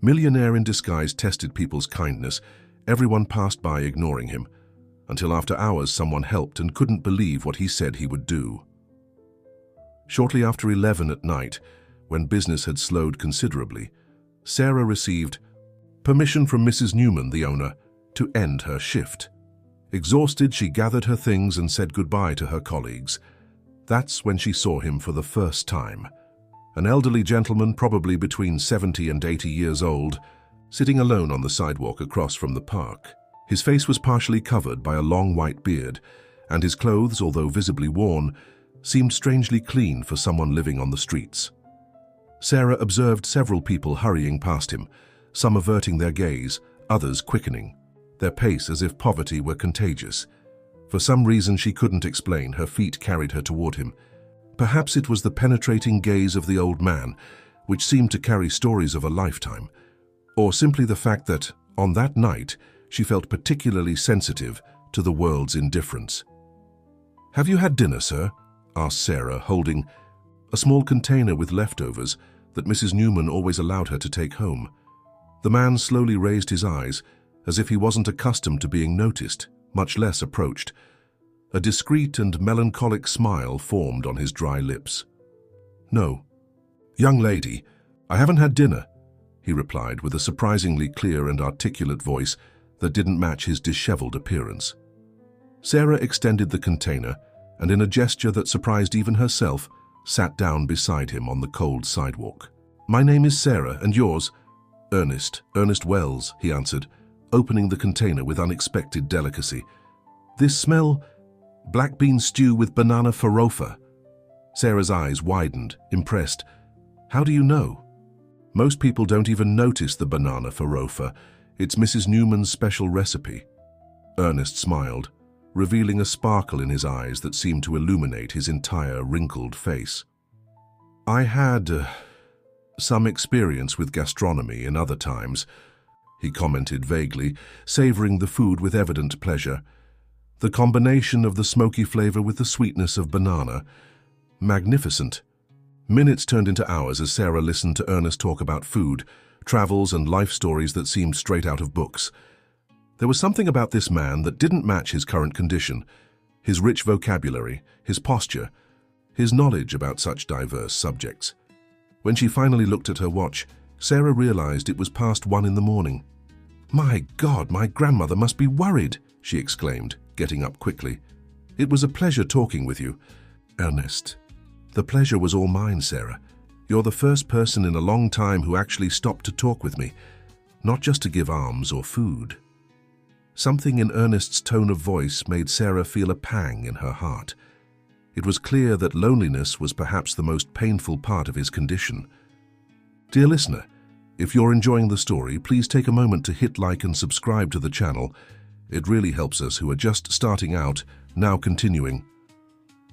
Millionaire in disguise tested people's kindness. Everyone passed by ignoring him, until after hours someone helped and couldn't believe what he said he would do. Shortly after 11 at night, when business had slowed considerably, Sarah received permission from Mrs. Newman, the owner, to end her shift. Exhausted, she gathered her things and said goodbye to her colleagues. That's when she saw him for the first time. An elderly gentleman, probably between 70 and 80 years old, sitting alone on the sidewalk across from the park. His face was partially covered by a long white beard, and his clothes, although visibly worn, seemed strangely clean for someone living on the streets. Sarah observed several people hurrying past him, some averting their gaze, others quickening, their pace as if poverty were contagious. For some reason she couldn't explain, her feet carried her toward him. Perhaps it was the penetrating gaze of the old man, which seemed to carry stories of a lifetime, or simply the fact that, on that night, she felt particularly sensitive to the world's indifference. "Have you had dinner, sir?" asked Sarah, holding a small container with leftovers that Mrs. Newman always allowed her to take home. The man slowly raised his eyes, as if he wasn't accustomed to being noticed, much less approached. A discreet and melancholic smile formed on his dry lips. "No. Young lady, I haven't had dinner," he replied with a surprisingly clear and articulate voice that didn't match his disheveled appearance. Sarah extended the container and, in a gesture that surprised even herself, sat down beside him on the cold sidewalk. "My name is Sarah, and yours?" "Ernest Wells," he answered, opening the container with unexpected delicacy. "This smell? Black bean stew with banana farofa." Sarah's eyes widened, impressed. "How do you know?" "Most people don't even notice the banana farofa. It's Mrs. Newman's special recipe." Ernest smiled, revealing a sparkle in his eyes that seemed to illuminate his entire wrinkled face. "I had some experience with gastronomy in other times," he commented vaguely, savoring the food with evident pleasure. "The combination of the smoky flavor with the sweetness of banana. Magnificent." Minutes turned into hours as Sarah listened to Ernest talk about food, travels, and life stories that seemed straight out of books. There was something about this man that didn't match his current condition, his rich vocabulary, his posture, his knowledge about such diverse subjects. When she finally looked at her watch, Sarah realized it was past 1 in the morning. "My God, my grandmother must be worried," she exclaimed, getting up quickly. "It was a pleasure talking with you." "Ernest, the pleasure was all mine, Sarah. You're the first person in a long time who actually stopped to talk with me, not just to give alms or food." Something in Ernest's tone of voice made Sarah feel a pang in her heart. It was clear that loneliness was perhaps the most painful part of his condition. Dear listener, if you're enjoying the story, please take a moment to hit like and subscribe to the channel. It really helps us who are just starting out, now continuing.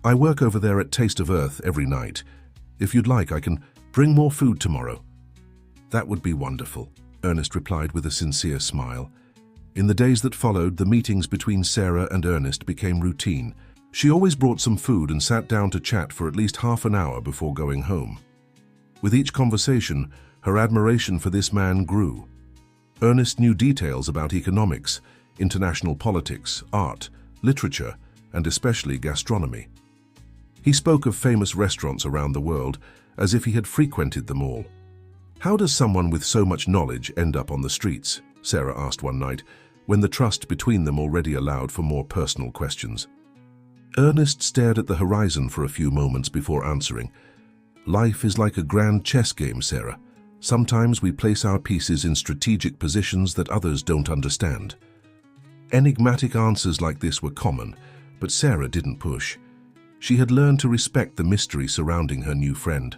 I work over there at Taste of Earth every night. If you'd like, I can bring more food tomorrow. "That would be wonderful," Ernest replied with a sincere smile. In the days that followed, the meetings between Sarah and Ernest became routine. She always brought some food and sat down to chat for at least half an hour before going home. With each conversation, her admiration for this man grew. Ernest knew details about economics, international politics, art, literature, and especially gastronomy. He spoke of famous restaurants around the world as if he had frequented them all. "How does someone with so much knowledge end up on the streets?" Sarah asked one night, when the trust between them already allowed for more personal questions. Ernest stared at the horizon for a few moments before answering. "Life is like a grand chess game, Sarah. Sometimes we place our pieces in strategic positions that others don't understand." Enigmatic answers like this were common, but Sarah didn't push. She had learned to respect the mystery surrounding her new friend.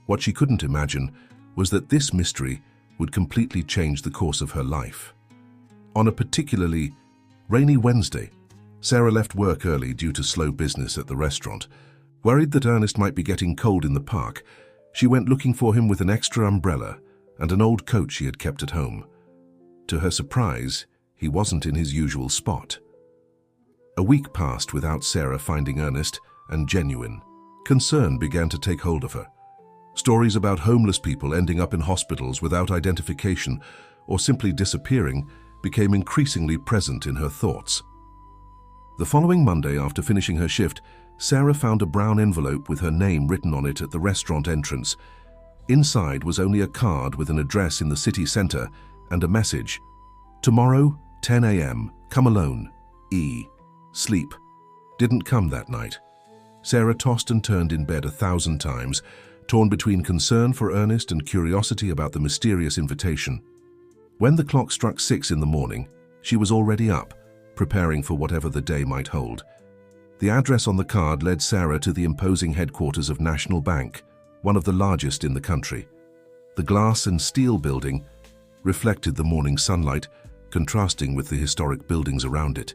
What she couldn't imagine was that this mystery would completely change the course of her life. On a particularly rainy Wednesday, Sarah left work early due to slow business at the restaurant. Worried that Ernest might be getting cold in the park, she went looking for him with an extra umbrella and an old coat she had kept at home. To her surprise, he wasn't in his usual spot. A week passed without Sarah finding Ernest, and genuine concern began to take hold of her. Stories about homeless people ending up in hospitals without identification or simply disappearing became increasingly present in her thoughts. The following Monday, after finishing her shift, Sarah found a brown envelope with her name written on it at the restaurant entrance. Inside was only a card with an address in the city center and a message: "Tomorrow, 10 a.m., come alone. E. Sleep." Didn't come that night. Sarah tossed and turned in bed 1,000 times, torn between concern for Ernest and curiosity about the mysterious invitation. When the clock struck 6 in the morning, she was already up, preparing for whatever the day might hold. The address on the card led Sarah to the imposing headquarters of National Bank, one of the largest in the country. The glass and steel building reflected the morning sunlight, contrasting with the historic buildings around it.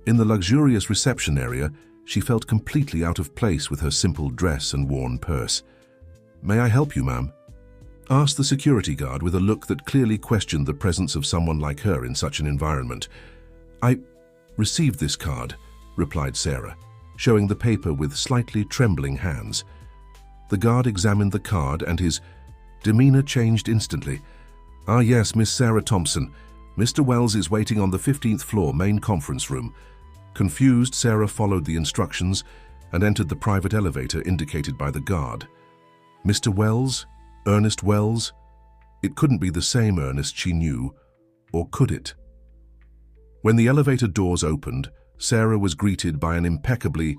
In the luxurious reception area, she felt completely out of place with her simple dress and worn purse. "May I help you, ma'am?" asked the security guard with a look that clearly questioned the presence of someone like her in such an environment. "I received this card," replied Sarah, showing the paper with slightly trembling hands. The guard examined the card and his demeanor changed instantly. "Ah yes, Miss Sarah Thompson. Mr. Wells is waiting on the 15th floor main conference room." Confused, Sarah followed the instructions and entered the private elevator indicated by the guard. Mr. Wells? Ernest Wells? It couldn't be the same Ernest she knew, or could it? When the elevator doors opened, Sarah was greeted by an impeccably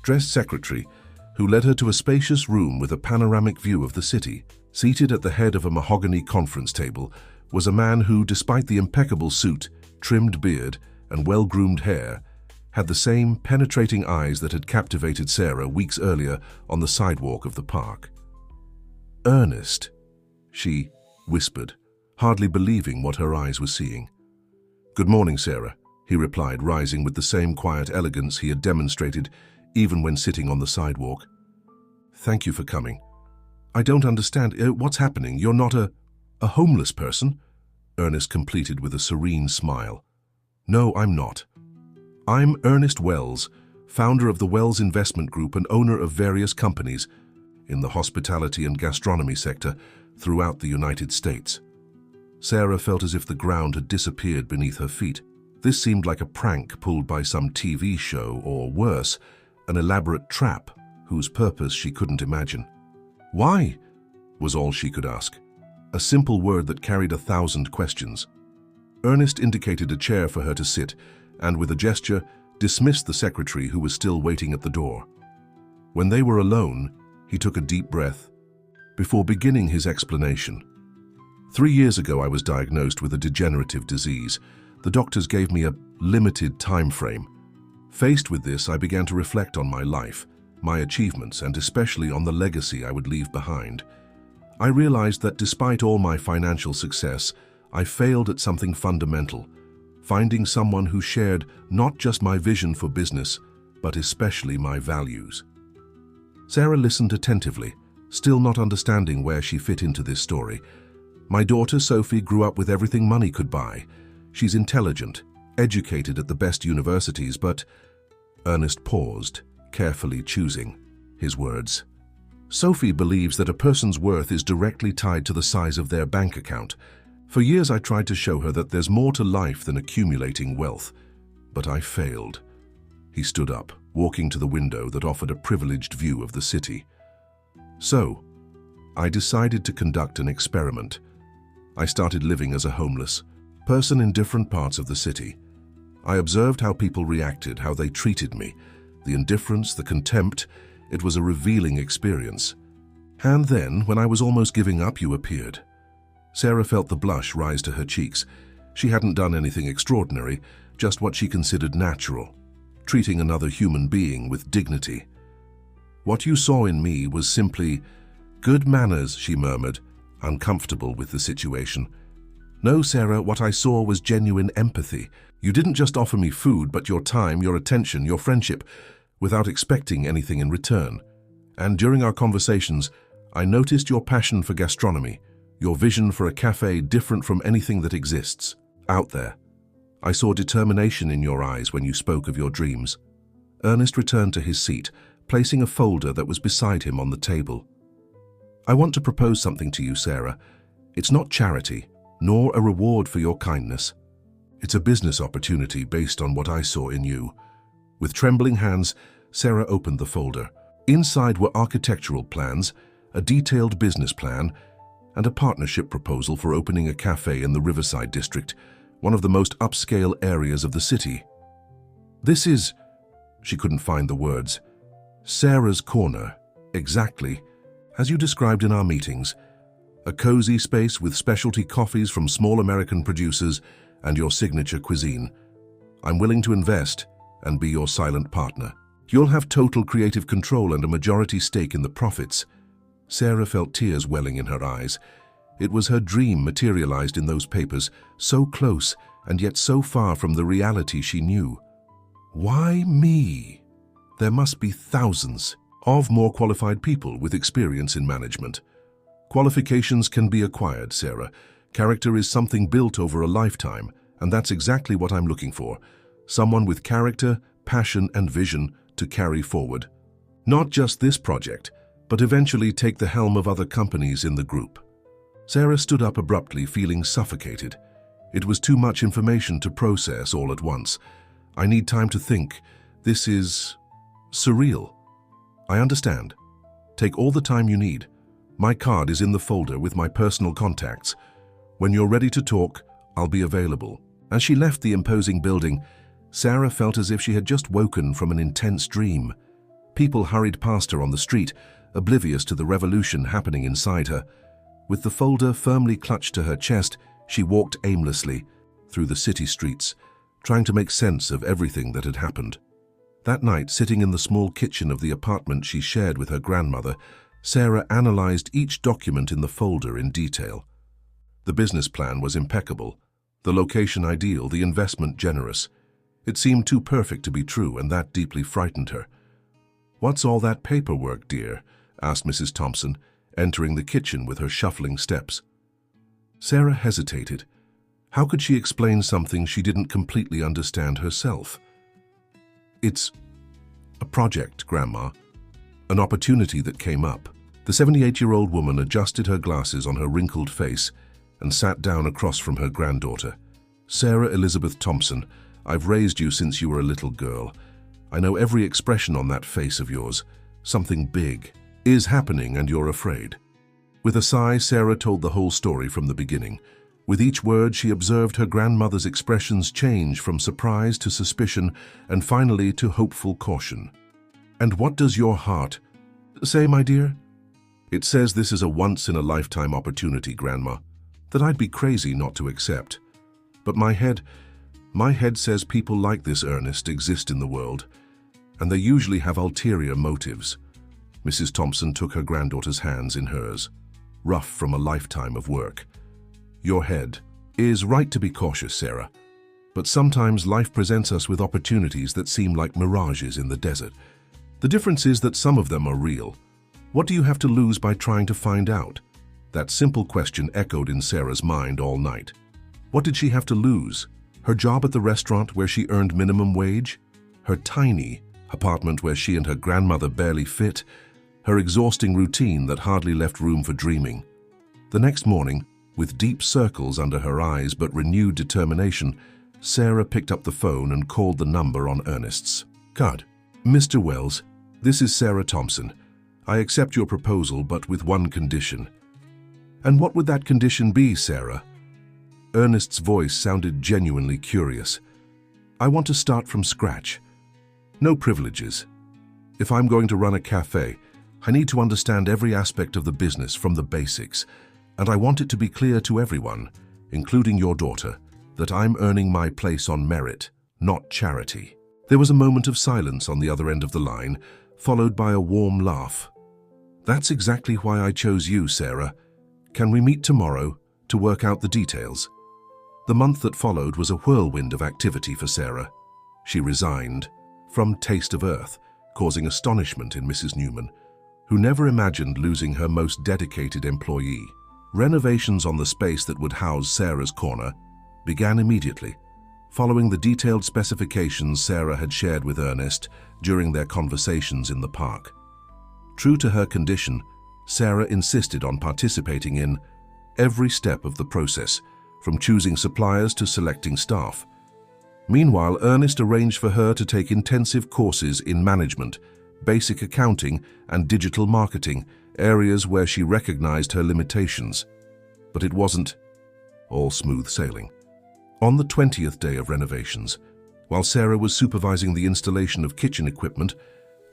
dressed secretary who led her to a spacious room with a panoramic view of the city. Seated at the head of a mahogany conference table was a man who, despite the impeccable suit, trimmed beard, and well-groomed hair, had the same penetrating eyes that had captivated Sarah weeks earlier on the sidewalk of the park. "Ernest," she whispered, hardly believing what her eyes were seeing. "Good morning, Sarah," he replied, rising with the same quiet elegance he had demonstrated even when sitting on the sidewalk. "Thank you for coming. I don't understand. What's happening? You're not a homeless person?" Ernest completed with a serene smile. "No, I'm not. I'm Ernest Wells, founder of the Wells Investment Group and owner of various companies in the hospitality and gastronomy sector throughout the United States." Sarah felt as if the ground had disappeared beneath her feet. This seemed like a prank pulled by some TV show, or worse, an elaborate trap whose purpose she couldn't imagine. "Why?" was all she could ask, a simple word that carried 1,000 questions. Ernest indicated a chair for her to sit and, with a gesture, dismissed the secretary who was still waiting at the door. When they were alone, he took a deep breath before beginning his explanation. 3 years ago, I was diagnosed with a degenerative disease. The doctors gave me a limited time frame. Faced with this, I began to reflect on my life, my achievements, and especially on the legacy I would leave behind. I realized that despite all my financial success, I failed at something fundamental: finding someone who shared not just my vision for business, but especially my values. Sarah listened attentively, still not understanding where she fit into this story. "My daughter Sophie grew up with everything money could buy. She's intelligent, educated at the best universities, but..." Ernest paused, carefully choosing his words. "Sophie believes that a person's worth is directly tied to the size of their bank account. For years I tried to show her that there's more to life than accumulating wealth, but I failed." He stood up, walking to the window that offered a privileged view of the city. "So, I decided to conduct an experiment. I started living as a homeless person in different parts of the city. I observed how people reacted, how they treated me, the indifference, the contempt. It was a revealing experience. And then, when I was almost giving up, you appeared." Sarah felt the blush rise to her cheeks. She hadn't done anything extraordinary, just what she considered natural, treating another human being with dignity. "What you saw in me was simply good manners," she murmured, uncomfortable with the situation. "No, Sarah, what I saw was genuine empathy. You didn't just offer me food, but your time, your attention, your friendship, without expecting anything in return. And during our conversations, I noticed your passion for gastronomy, your vision for a cafe different from anything that exists out there. I saw determination in your eyes when you spoke of your dreams." Ernest returned to his seat, placing a folder that was beside him on the table. I want to propose something to you, Sarah. It's not charity, nor a reward for your kindness. It's a business opportunity based on what I saw in you. With trembling hands, Sarah opened the folder. Inside were architectural plans, a detailed business plan, and a partnership proposal for opening a cafe in the Riverside district, one of the most upscale areas of the city. This is, she couldn't find the words, Sarah's Corner, exactly, as you described in our meetings. A cozy space with specialty coffees from small American producers and your signature cuisine. I'm willing to invest and be your silent partner. You'll have total creative control and a majority stake in the profits. Sarah felt tears welling in her eyes. It was her dream materialized in those papers, so close and yet so far from the reality she knew. Why me? There must be thousands of more qualified people with experience in management. Qualifications can be acquired, Sarah. Character is something built over a lifetime, and that's exactly what I'm looking for. Someone with character, passion, and vision to carry forward. Not just this project, but eventually take the helm of other companies in the group. Sarah stood up abruptly, feeling suffocated. It was too much information to process all at once. I need time to think. This is surreal. I understand. Take all the time you need. My card is in the folder with my personal contacts. When you're ready to talk, I'll be available. As she left the imposing building, Sarah felt as if she had just woken from an intense dream. People hurried past her on the street, oblivious to the revolution happening inside her. With the folder firmly clutched to her chest, she walked aimlessly through the city streets, trying to make sense of everything that had happened. That night, sitting in the small kitchen of the apartment she shared with her grandmother, Sarah analyzed each document in the folder in detail. The business plan was impeccable, the location ideal, the investment generous. It seemed too perfect to be true, and that deeply frightened her. "What's all that paperwork, dear?" asked Mrs. Thompson, entering the kitchen with her shuffling steps. Sarah hesitated. How could she explain something she didn't completely understand herself? "It's a project, Grandma. An opportunity that came up." The 78-year-old woman adjusted her glasses on her wrinkled face and sat down across from her granddaughter. "Sarah Elizabeth Thompson, I've raised you since you were a little girl. I know every expression on that face of yours. Something big is happening and you're afraid." With a sigh, Sarah told the whole story from the beginning. With each word, she observed her grandmother's expressions change from surprise to suspicion and finally to hopeful caution. "And what does your heart say, my dear?" "It says this is a once-in-a-lifetime opportunity, Grandma, that I'd be crazy not to accept. But my head says people like this Ernest exist in the world, and they usually have ulterior motives." Mrs. Thompson took her granddaughter's hands in hers, rough from a lifetime of work. "Your head is right to be cautious, Sarah, but sometimes life presents us with opportunities that seem like mirages in the desert. The difference is that some of them are real. What do you have to lose by trying to find out?" That simple question echoed in Sarah's mind all night. What did she have to lose? Her job at the restaurant where she earned minimum wage? Her tiny apartment where she and her grandmother barely fit? Her exhausting routine that hardly left room for dreaming? The next morning, with deep circles under her eyes but renewed determination, Sarah picked up the phone and called the number on Ernest's card. "Mr. Wells, this is Sarah Thompson. I accept your proposal, but with one condition." "And what would that condition be, Sarah?" Ernest's voice sounded genuinely curious. "I want to start from scratch. No privileges. If I'm going to run a cafe, I need to understand every aspect of the business from the basics, and I want it to be clear to everyone, including your daughter, that I'm earning my place on merit, not charity." There was a moment of silence on the other end of the line, followed by a warm laugh. "That's exactly why I chose you, Sarah. Can we meet tomorrow to work out the details?" The month that followed was a whirlwind of activity for Sarah. She resigned from Taste of Earth, causing astonishment in Mrs. Newman, who never imagined losing her most dedicated employee. Renovations on the space that would house Sarah's Corner began immediately, following the detailed specifications Sarah had shared with Ernest during their conversations in the park. True to her condition, Sarah insisted on participating in every step of the process, from choosing suppliers to selecting staff. Meanwhile, Ernest arranged for her to take intensive courses in management, basic accounting, and digital marketing, areas where she recognized her limitations. But it wasn't all smooth sailing. On the 20th day of renovations, while Sarah was supervising the installation of kitchen equipment,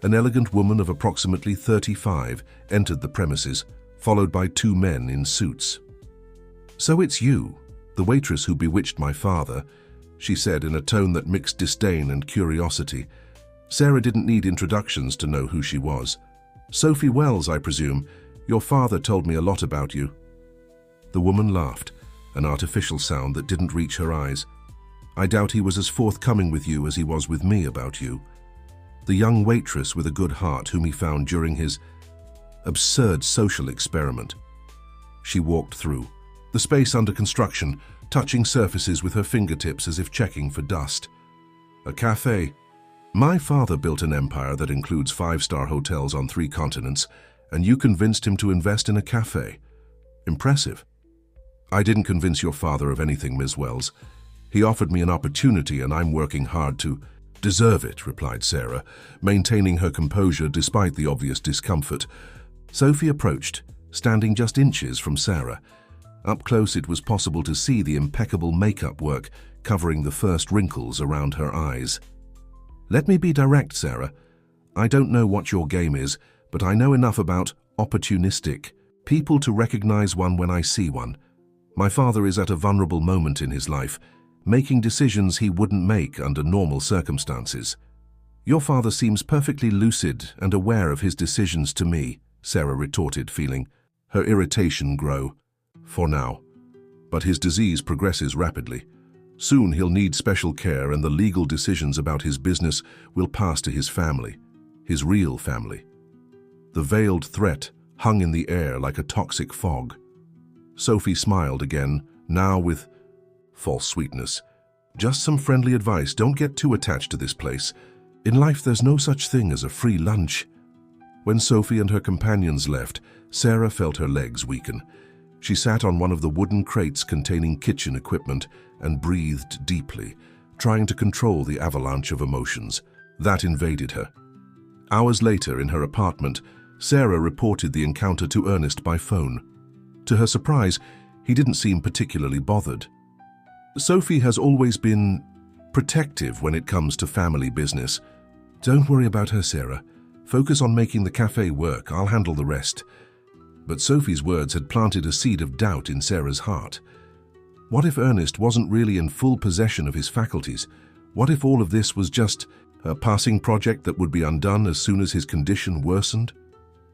an elegant woman of approximately 35 entered the premises, followed by two men in suits. "So it's you, the waitress who bewitched my father," she said in a tone that mixed disdain and curiosity. Sarah didn't need introductions to know who she was. "Sophie Wells, I presume. Your father told me a lot about you." The woman laughed, an artificial sound that didn't reach her eyes. "I doubt he was as forthcoming with you as he was with me about you." The young waitress with a good heart whom he found during his absurd social experiment. She walked through the space under construction, touching surfaces with her fingertips as if checking for dust. "A cafe. My father built an empire that includes 5-star hotels on 3 continents, and you convinced him to invest in a cafe. Impressive." "I didn't convince your father of anything, Ms. Wells. He offered me an opportunity and I'm working hard to deserve it," replied Sarah, maintaining her composure despite the obvious discomfort. Sophie approached, standing just inches from Sarah. Up close it was possible to see the impeccable makeup work covering the first wrinkles around her eyes. "Let me be direct, Sarah. I don't know what your game is, but I know enough about opportunistic people to recognize one when I see one. My father is at a vulnerable moment in his life, making decisions he wouldn't make under normal circumstances. Your father seems perfectly lucid and aware of his decisions to me," Sarah retorted, feeling her irritation grow. "For now. But his disease progresses rapidly. Soon he'll need special care and the legal decisions about his business will pass to his family, his real family." The veiled threat hung in the air like a toxic fog. Sophie smiled again, now with false sweetness. "Just some friendly advice. Don't get too attached to this place. In life there's no such thing as a free lunch." When Sophie and her companions left, Sarah felt her legs weaken. She sat on one of the wooden crates containing kitchen equipment and breathed deeply, trying to control the avalanche of emotions that invaded her. Hours later, in her apartment, Sarah reported the encounter to Ernest by phone. To her surprise, he didn't seem particularly bothered. "Sophie has always been protective when it comes to family business. Don't worry about her, Sarah. Focus on making the cafe work. I'll handle the rest." But Sophie's words had planted a seed of doubt in Sarah's heart. What if Ernest wasn't really in full possession of his faculties? What if all of this was just a passing project that would be undone as soon as his condition worsened?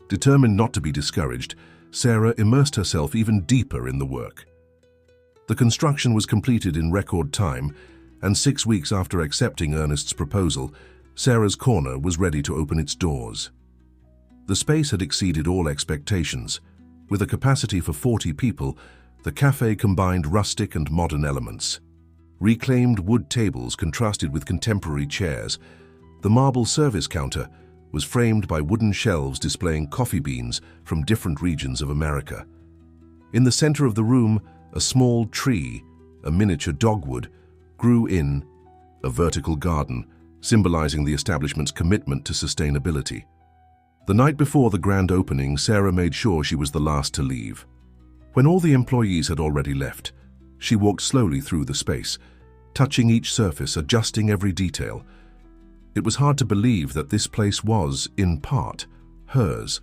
Determined not to be discouraged, Sarah immersed herself even deeper in the work. The construction was completed in record time, and 6 weeks after accepting Ernest's proposal, Sarah's corner was ready to open its doors. The space had exceeded all expectations. With a capacity for 40 people, the cafe combined rustic and modern elements. Reclaimed wood tables contrasted with contemporary chairs. The marble service counter was framed by wooden shelves displaying coffee beans from different regions of America. In the center of the room, a small tree, a miniature dogwood, grew in a vertical garden, symbolizing the establishment's commitment to sustainability. The night before the grand opening, Sarah made sure she was the last to leave. When all the employees had already left, she walked slowly through the space, touching each surface, adjusting every detail. It was hard to believe that this place was, in part, hers,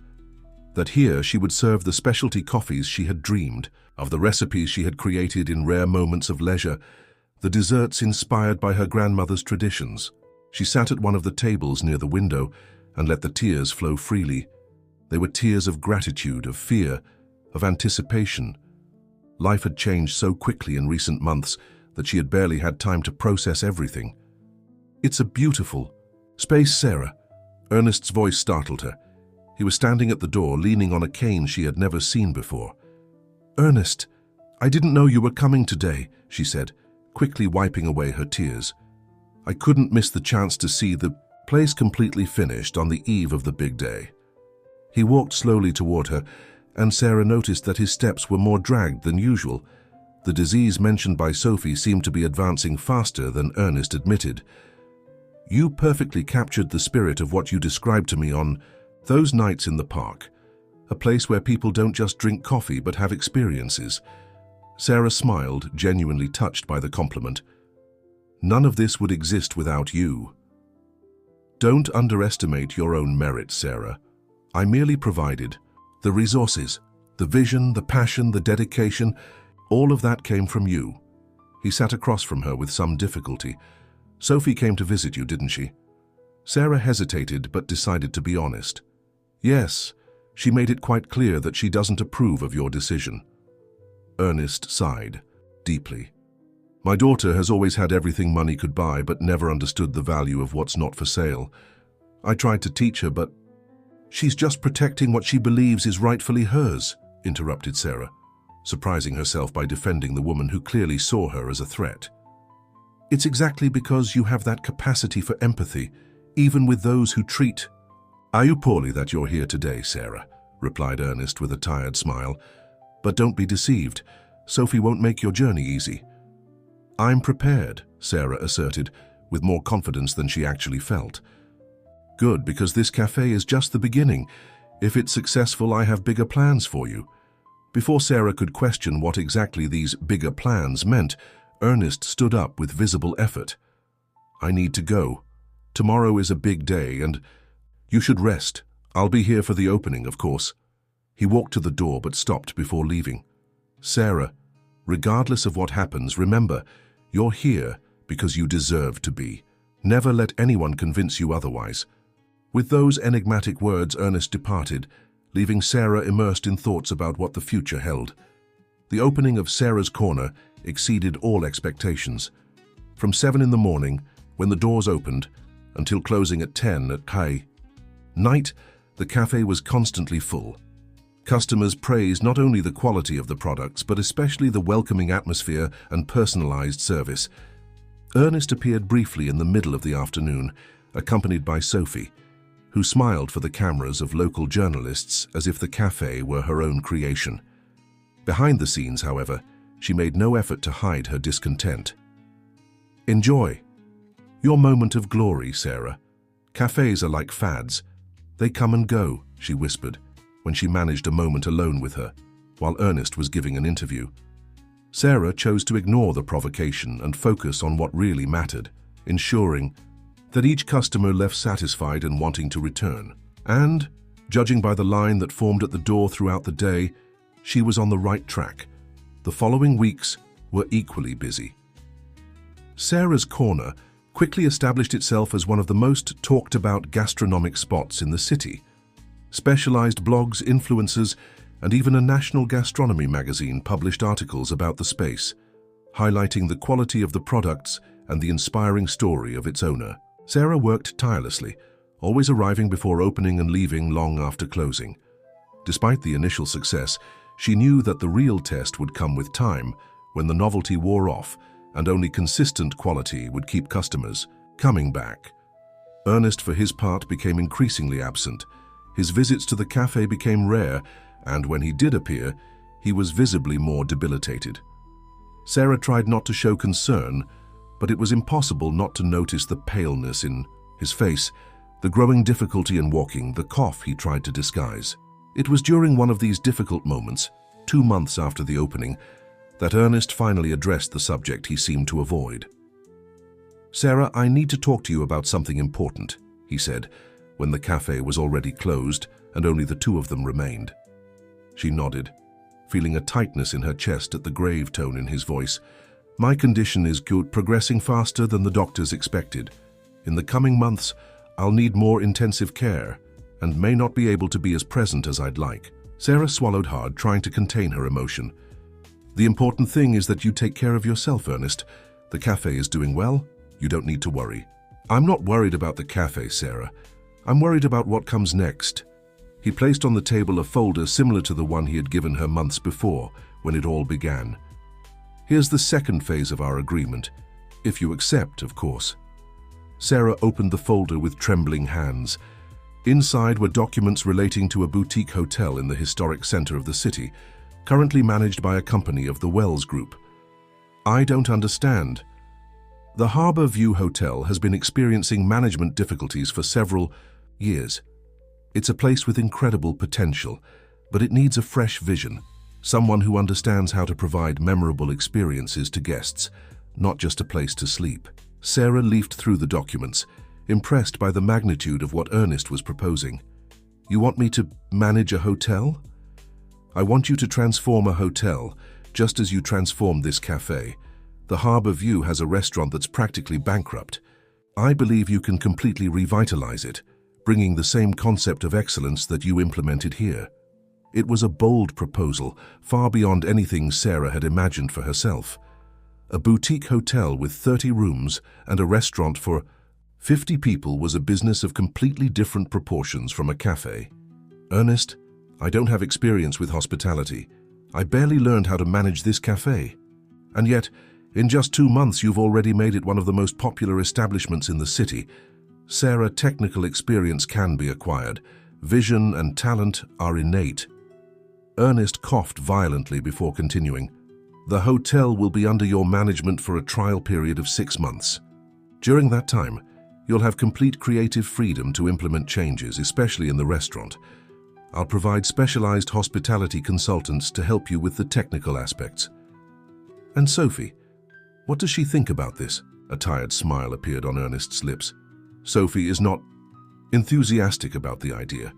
that here she would serve the specialty coffees she had dreamed of, the recipes she had created in rare moments of leisure, the desserts inspired by her grandmother's traditions. She sat at one of the tables near the window and let the tears flow freely. They were tears of gratitude, of fear, of anticipation. Life had changed so quickly in recent months that she had barely had time to process everything. "It's a beautiful space, Sarah." Ernest's voice startled her. He was standing at the door, leaning on a cane she had never seen before. "Ernest, I didn't know you were coming today," she said, quickly wiping away her tears. "I couldn't miss the chance to see the place completely finished on the eve of the big day." He walked slowly toward her, and Sarah noticed that his steps were more dragged than usual. The disease mentioned by Sophie seemed to be advancing faster than Ernest admitted. "You perfectly captured the spirit of what you described to me on those nights in the park, a place where people don't just drink coffee but have experiences." Sarah smiled, genuinely touched by the compliment. "None of this would exist without you." "Don't underestimate your own merit, Sarah. I merely provided the resources, the vision, the passion, the dedication. All of that came from you." He sat across from her with some difficulty. "Sophie came to visit you, didn't she?" Sarah hesitated but decided to be honest. "Yes, she made it quite clear that she doesn't approve of your decision." Ernest sighed deeply. "My daughter has always had everything money could buy but never understood the value of what's not for sale. I tried to teach her, but—" "She's just protecting what she believes is rightfully hers," interrupted Sarah, surprising herself by defending the woman who clearly saw her as a threat. "It's exactly because you have that capacity for empathy, even with those who treat—" "Are you poorly that you're here today, Sarah?" replied Ernest with a tired smile. "But don't be deceived. Sophie won't make your journey easy." "I'm prepared," Sarah asserted, with more confidence than she actually felt. "Good, because this cafe is just the beginning. If it's successful, I have bigger plans for you." Before Sarah could question what exactly these bigger plans meant, Ernest stood up with visible effort. "I need to go. Tomorrow is a big day, and you should rest. I'll be here for the opening, of course." He walked to the door but stopped before leaving. "Sarah, regardless of what happens, remember, you're here because you deserve to be. Never let anyone convince you otherwise." With those enigmatic words, Ernest departed, leaving Sarah immersed in thoughts about what the future held. The opening of Sarah's Corner exceeded all expectations. From 7 in the morning, when the doors opened, until closing at 10 at night, the cafe was constantly full. Customers praised not only the quality of the products, but especially the welcoming atmosphere and personalized service. Ernest appeared briefly in the middle of the afternoon, accompanied by Sophie, who smiled for the cameras of local journalists as if the cafe were her own creation. Behind the scenes, however, she made no effort to hide her discontent. "Enjoy your moment of glory, Sarah. Cafes are like fads. They come and go," she whispered, when she managed a moment alone with her, while Ernest was giving an interview. Sarah chose to ignore the provocation and focus on what really mattered, ensuring that each customer left satisfied and wanting to return. And, judging by the line that formed at the door throughout the day, she was on the right track. The following weeks were equally busy. Sarah's Corner quickly established itself as one of the most talked about gastronomic spots in the city. Specialized blogs, influencers, and even a national gastronomy magazine published articles about the space, highlighting the quality of the products and the inspiring story of its owner. Sarah worked tirelessly, always arriving before opening and leaving long after closing. Despite the initial success, she knew that the real test would come with time, when the novelty wore off and only consistent quality would keep customers coming back. Ernest, for his part, became increasingly absent. His visits to the cafe became rare, and when he did appear, he was visibly more debilitated. Sarah tried not to show concern, but it was impossible not to notice the paleness in his face, the growing difficulty in walking, the cough he tried to disguise. It was during one of these difficult moments, 2 months after the opening, that Ernest finally addressed the subject he seemed to avoid. "Sarah, I need to talk to you about something important," he said, when the cafe was already closed and only the two of them remained. She nodded, feeling a tightness in her chest at the grave tone in his voice. "My condition is good, progressing faster than the doctors expected. In the coming months, I'll need more intensive care and may not be able to be as present as I'd like." Sarah swallowed hard, trying to contain her emotion. "The important thing is that you take care of yourself, Ernest. The cafe is doing well. You don't need to worry." "I'm not worried about the cafe, Sarah. I'm worried about what comes next." He placed on the table a folder similar to the one he had given her months before, when it all began. "Here's the second phase of our agreement, if you accept, of course." Sarah opened the folder with trembling hands. Inside were documents relating to a boutique hotel in the historic center of the city, currently managed by a company of the Wells Group. I don't understand. The Harbour View Hotel has been experiencing management difficulties for several years. It's a place with incredible potential, but it needs a fresh vision, someone who understands how to provide memorable experiences to guests, not just a place to sleep. Sarah leafed through the documents, impressed by the magnitude of what Ernest was proposing. You want me to manage a hotel? I want you to transform a hotel, just as you transformed this cafe. The Harbour View has a restaurant that's practically bankrupt. I believe you can completely revitalize it, bringing the same concept of excellence that you implemented here. It was a bold proposal, far beyond anything Sarah had imagined for herself. A boutique hotel with 30 rooms and a restaurant for 50 people was a business of completely different proportions from a cafe. Ernest, I don't have experience with hospitality. I barely learned how to manage this cafe. And yet, in just 2 months, you've already made it one of the most popular establishments in the city. Sarah, technical experience can be acquired. Vision and talent are innate. Ernest coughed violently before continuing. The hotel will be under your management for a trial period of 6 months. During that time, you'll have complete creative freedom to implement changes, especially in the restaurant. I'll provide specialized hospitality consultants to help you with the technical aspects. And Sophie, what does she think about this? A tired smile appeared on Ernest's lips. Sophie is not enthusiastic about the idea.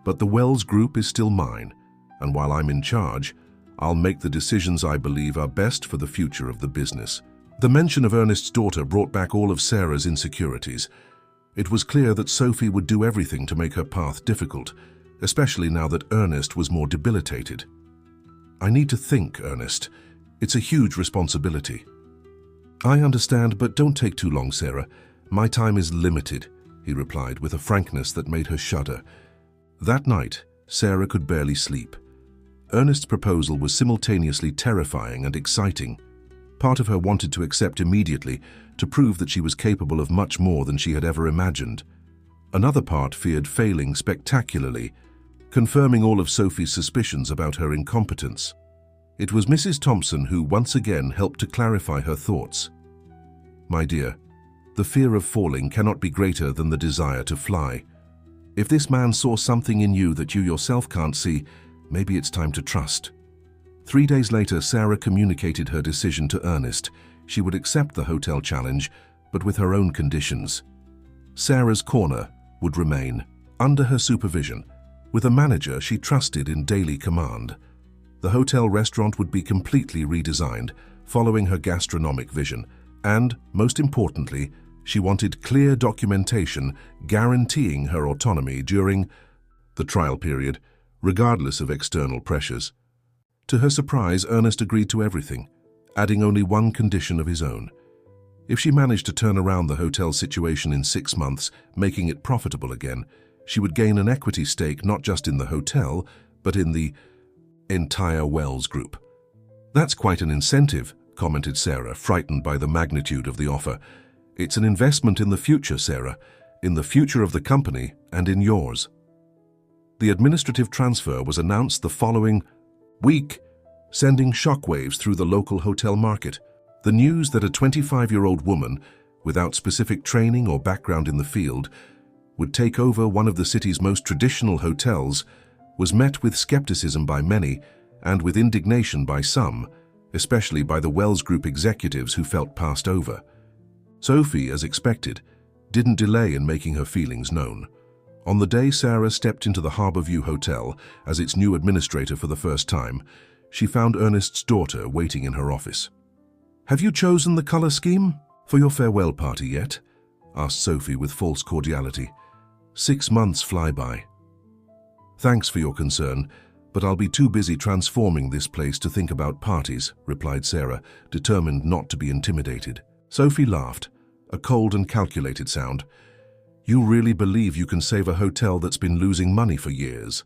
But the Wells Group is still mine, and while I'm in charge, I'll make the decisions I believe are best for the future of the business. The mention of Ernest's daughter brought back all of Sarah's insecurities. It was clear that Sophie would do everything to make her path difficult, especially now that Ernest was more debilitated. I need to think, Ernest. It's a huge responsibility. I understand, but don't take too long, Sarah. My time is limited, he replied with a frankness that made her shudder. That night, Sarah could barely sleep. Ernest's proposal was simultaneously terrifying and exciting. Part of her wanted to accept immediately to prove that she was capable of much more than she had ever imagined. Another part feared failing spectacularly, confirming all of Sophie's suspicions about her incompetence. It was Mrs. Thompson who once again helped to clarify her thoughts. My dear, the fear of falling cannot be greater than the desire to fly. If this man saw something in you that you yourself can't see, maybe it's time to trust. 3 days later, Sarah communicated her decision to Ernest. She would accept the hotel challenge, but with her own conditions. Sarah's corner would remain, under her supervision, with a manager she trusted in daily command. The hotel restaurant would be completely redesigned, following her gastronomic vision, and, most importantly, she wanted clear documentation guaranteeing her autonomy during the trial period, regardless of external pressures. To her surprise, Ernest agreed to everything, adding only one condition of his own. If she managed to turn around the hotel situation in 6 months, making it profitable again, she would gain an equity stake not just in the hotel, but in the entire Wells Group. That's quite an incentive, commented Sarah, frightened by the magnitude of the offer. It's an investment in the future, Sarah, in the future of the company and in yours. The administrative transfer was announced the following week, sending shockwaves through the local hotel market. The news that a 25-year-old woman, without specific training or background in the field, would take over one of the city's most traditional hotels was met with skepticism by many and with indignation by some, especially by the Wells Group executives who felt passed over. Sophie, as expected, didn't delay in making her feelings known. On the day Sarah stepped into the Harbour View Hotel as its new administrator for the first time, she found Ernest's daughter waiting in her office. "Have you chosen the color scheme for your farewell party yet?" asked Sophie with false cordiality. 6 months fly by. "Thanks for your concern, but I'll be too busy transforming this place to think about parties," replied Sarah, determined not to be intimidated. Sophie laughed, a cold and calculated sound. "You really believe you can save a hotel that's been losing money for years?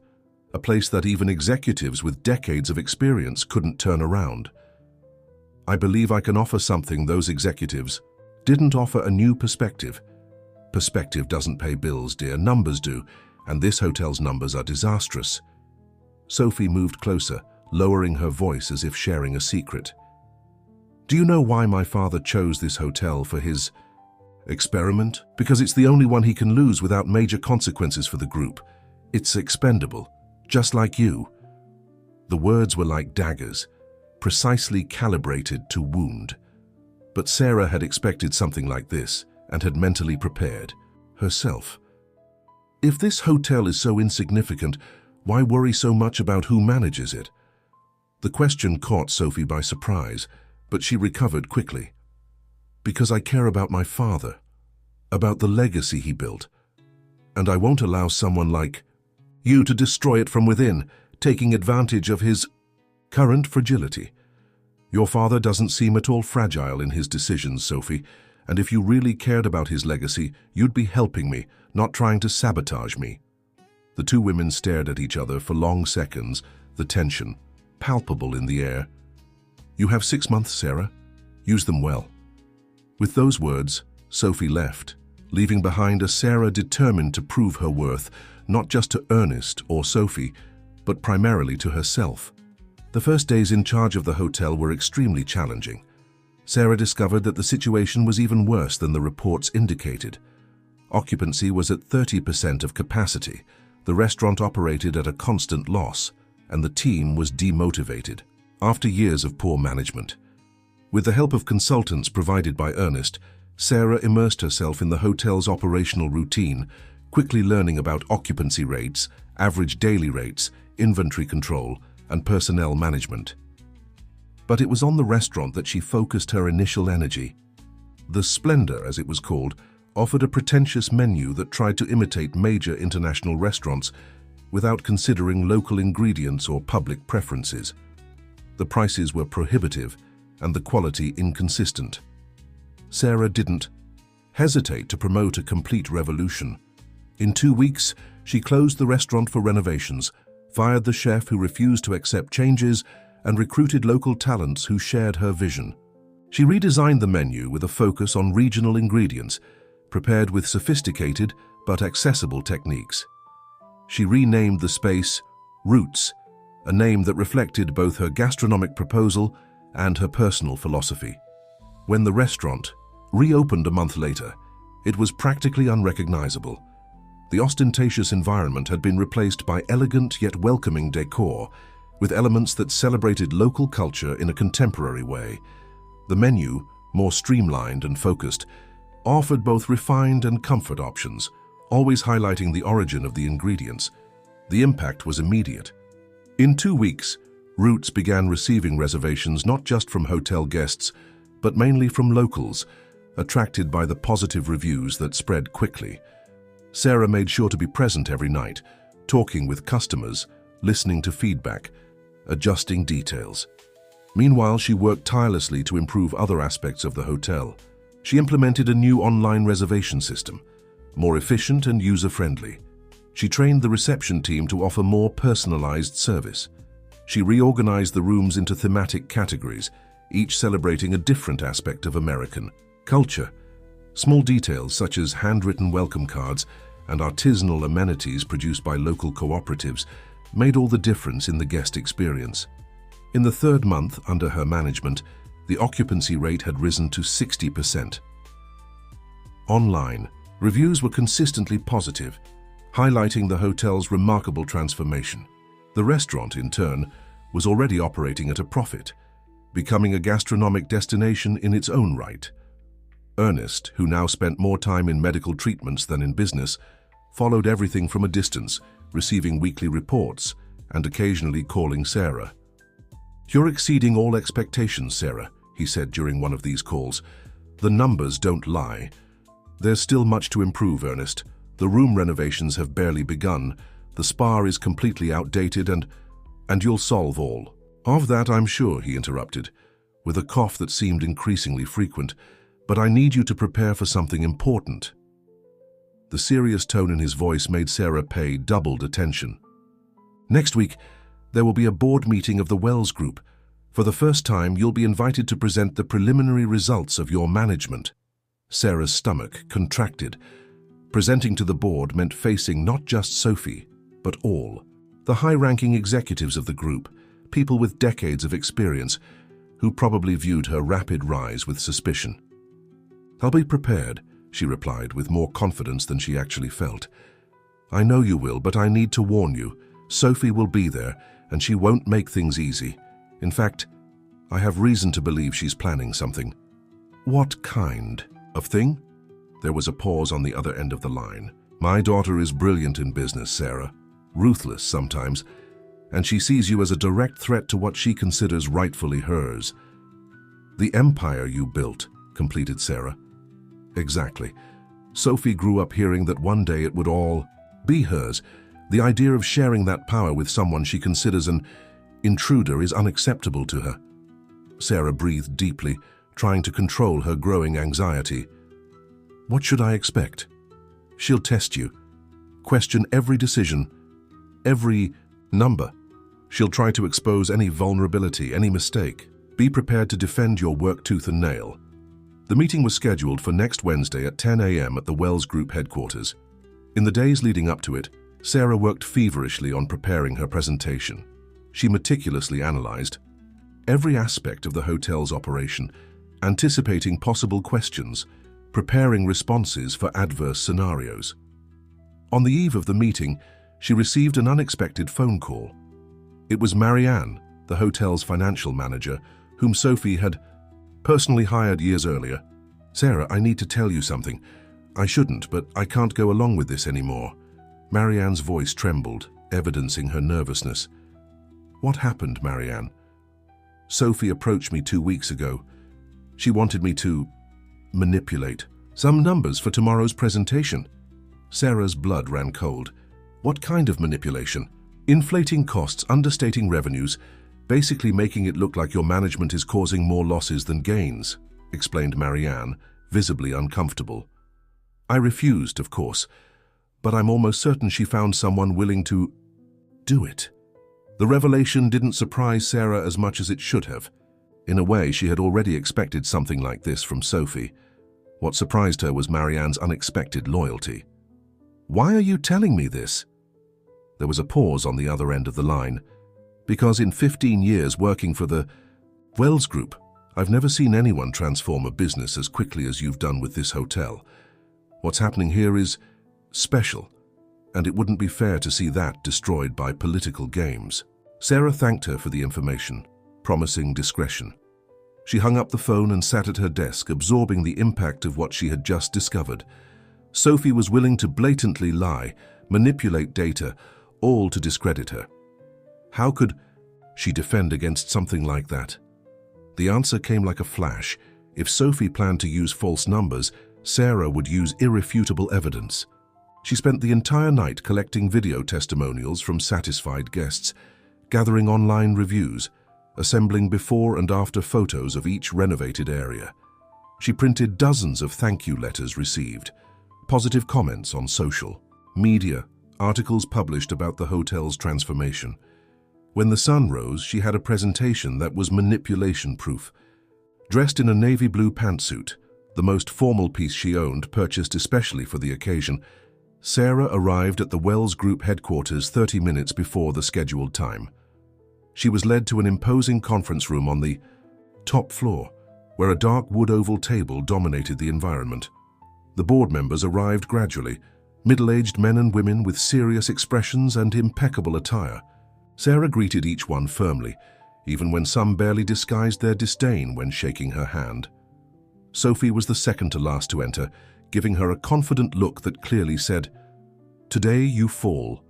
A place that even executives with decades of experience couldn't turn around? I believe I can offer something those executives didn't offer: a new perspective. Perspective doesn't pay bills, dear. Numbers do, and this hotel's numbers are disastrous. Sophie moved closer, lowering her voice as if sharing a secret. Do you know why my father chose this hotel for his experiment? Because it's the only one he can lose without major consequences for the group. It's expendable, just like you. The words were like daggers, precisely calibrated to wound. But Sarah had expected something like this and had mentally prepared herself. If this hotel is so insignificant, why worry so much about who manages it? The question caught Sophie by surprise, but she recovered quickly. Because I care about my father, about the legacy he built, and I won't allow someone like you to destroy it from within, taking advantage of his current fragility. Your father doesn't seem at all fragile in his decisions, Sophie, and if you really cared about his legacy, you'd be helping me, not trying to sabotage me. The two women stared at each other for long seconds, the tension palpable in the air. You have 6 months, Sarah. Use them well. With those words, Sophie left, leaving behind a Sarah determined to prove her worth, not just to Ernest or Sophie, but primarily to herself. The first days in charge of the hotel were extremely challenging. Sarah discovered that the situation was even worse than the reports indicated. Occupancy was at 30% of capacity, the restaurant operated at a constant loss, and the team was demotivated after years of poor management. With the help of consultants provided by Ernest, Sarah immersed herself in the hotel's operational routine, quickly learning about occupancy rates, average daily rates, inventory control, and personnel management. But it was on the restaurant that she focused her initial energy. The Splendor, as it was called, offered a pretentious menu that tried to imitate major international restaurants without considering local ingredients or public preferences. The prices were prohibitive and the quality inconsistent. Sarah didn't hesitate to promote a complete revolution. In 2 weeks, she closed the restaurant for renovations, fired the chef who refused to accept changes, and recruited local talents who shared her vision. She redesigned the menu with a focus on regional ingredients, prepared with sophisticated but accessible techniques. She renamed the space Roots, a name that reflected both her gastronomic proposal and her personal philosophy. When the restaurant reopened a month later, it was practically unrecognizable. The ostentatious environment had been replaced by elegant yet welcoming decor, with elements that celebrated local culture in a contemporary way. The menu, more streamlined and focused, offered both refined and comfort options, always highlighting the origin of the ingredients. The impact was immediate. In 2 weeks, Roots began receiving reservations not just from hotel guests, but mainly from locals, attracted by the positive reviews that spread quickly. Sarah made sure to be present every night, talking with customers, listening to feedback, adjusting details. Meanwhile, she worked tirelessly to improve other aspects of the hotel. She implemented a new online reservation system, more efficient and user-friendly. She trained the reception team to offer more personalized service. She reorganized the rooms into thematic categories, each celebrating a different aspect of American culture. Small details such as handwritten welcome cards and artisanal amenities produced by local cooperatives made all the difference in the guest experience. In the 3rd month under her management, the occupancy rate had risen to 60%. Online, reviews were consistently positive, highlighting the hotel's remarkable transformation. The restaurant, in turn, was already operating at a profit, becoming a gastronomic destination in its own right. Ernest, who now spent more time in medical treatments than in business, followed everything from a distance, receiving weekly reports and occasionally calling Sarah. "You're exceeding all expectations, Sarah," he said during one of these calls. "The numbers don't lie. There's still much to improve, Ernest. The room renovations have barely begun. The spa is completely outdated and you'll solve all of that, I'm sure," he interrupted, with a cough that seemed increasingly frequent. "But I need you to prepare for something important." The serious tone in his voice made Sarah pay doubled attention. "Next week, there will be a board meeting of the Wells Group. For the first time, you'll be invited to present the preliminary results of your management." Sarah's stomach contracted. Presenting to the board meant facing not just Sophie, but all. The high-ranking executives of the group, people with decades of experience, who probably viewed her rapid rise with suspicion. "I'll be prepared," she replied with more confidence than she actually felt. "I know you will, but I need to warn you. Sophie will be there, and she won't make things easy. In fact, I have reason to believe she's planning something." "What kind of thing?" There was a pause on the other end of the line. "My daughter is brilliant in business, Sarah. Ruthless sometimes, and she sees you as a direct threat to what she considers rightfully hers." "The empire you built," completed Sarah. "Exactly. Sophie grew up hearing that one day it would all be hers. The idea of sharing that power with someone she considers an intruder is unacceptable to her." Sarah breathed deeply, trying to control her growing anxiety. "What should I expect?" "She'll test you, question every decision, every number. She'll try to expose any vulnerability, any mistake. Be prepared to defend your work tooth and nail." The meeting was scheduled for next Wednesday at 10 a.m. at the Wells Group headquarters. In the days leading up to it, Sarah worked feverishly on preparing her presentation. She meticulously analyzed every aspect of the hotel's operation, anticipating possible questions, preparing responses for adverse scenarios. On the eve of the meeting, she received an unexpected phone call. It was Marianne, the hotel's financial manager, whom Sophie had personally hired years earlier. "Sarah, I need to tell you something. I shouldn't, but I can't go along with this anymore." Marianne's voice trembled, evidencing her nervousness. "What happened, Marianne?" "Sophie approached me 2 weeks ago. She wanted me to manipulate some numbers for tomorrow's presentation." Sarah's blood ran cold. "What kind of manipulation?" "Inflating costs, understating revenues, basically making it look like your management is causing more losses than gains," explained Marianne, visibly uncomfortable. "I refused, of course, but I'm almost certain she found someone willing to do it." The revelation didn't surprise Sarah as much as it should have. In a way, she had already expected something like this from Sophie. What surprised her was Marianne's unexpected loyalty. "Why are you telling me this?" There was a pause on the other end of the line. "Because in 15 years working for the Wells Group, I've never seen anyone transform a business as quickly as you've done with this hotel. What's happening here is special, and it wouldn't be fair to see that destroyed by political games." Sarah thanked her for the information, promising discretion. She hung up the phone and sat at her desk, absorbing the impact of what she had just discovered. Sophie was willing to blatantly lie, manipulate data, all to discredit her. How could she defend against something like that? The answer came like a flash. If Sophie planned to use false numbers, Sarah would use irrefutable evidence. She spent the entire night collecting video testimonials from satisfied guests, gathering online reviews, assembling before and after photos of each renovated area. She printed dozens of thank you letters received, positive comments on social media, articles published about the hotel's transformation. When the sun rose, she had a presentation that was manipulation-proof. Dressed in a navy blue pantsuit, the most formal piece she owned, purchased especially for the occasion, Sarah arrived at the Wells Group headquarters 30 minutes before the scheduled time. She was led to an imposing conference room on the top floor, where a dark wood oval table dominated the environment. The board members arrived gradually, middle-aged men and women with serious expressions and impeccable attire. Sarah greeted each one firmly, even when some barely disguised their disdain when shaking her hand. Sophie was the second to last to enter, giving her a confident look that clearly said, "Today you fall."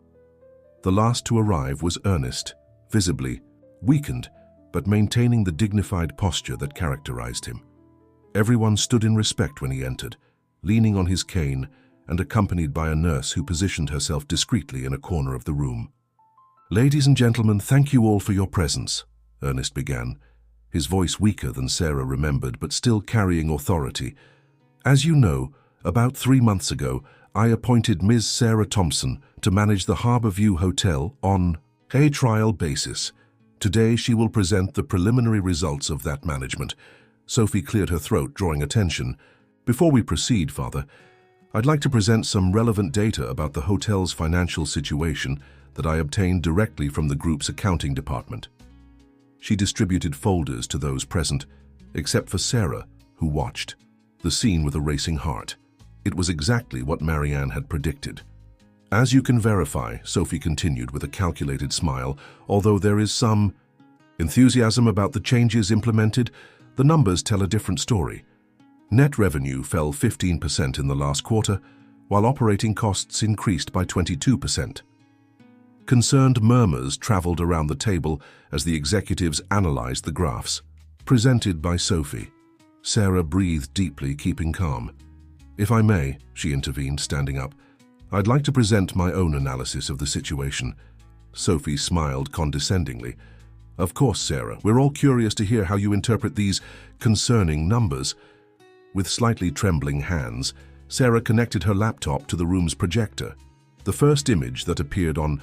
The last to arrive was Ernest, visibly weakened, but maintaining the dignified posture that characterized him. Everyone stood in respect when he entered, leaning on his cane and accompanied by a nurse who positioned herself discreetly in a corner of the room. "Ladies and gentlemen, thank you all for your presence," Ernest began, his voice weaker than Sarah remembered, but still carrying authority. "As you know, about 3 months ago, I appointed Ms. Sarah Thompson to manage the Harborview Hotel on a trial basis. Today she will present the preliminary results of that management." Sophie cleared her throat, drawing attention. "Before we proceed, Father, I'd like to present some relevant data about the hotel's financial situation that I obtained directly from the group's accounting department. She distributed folders to those present, except for Sarah, who watched the scene with a racing heart. It was exactly what Marianne had predicted. As you can verify, Sophie continued with a calculated smile, although there is some enthusiasm about the changes implemented, the numbers tell a different story. Net revenue fell 15% in the last quarter, while operating costs increased by 22%. Concerned murmurs traveled around the table as the executives analyzed the graphs. Presented by Sophie. Sarah breathed deeply, keeping calm. "If I may," she intervened, standing up, "I'd like to present my own analysis of the situation." Sophie smiled condescendingly. "Of course, Sarah. We're all curious to hear how you interpret these concerning numbers." With slightly trembling hands, Sarah connected her laptop to the room's projector. The first image that appeared on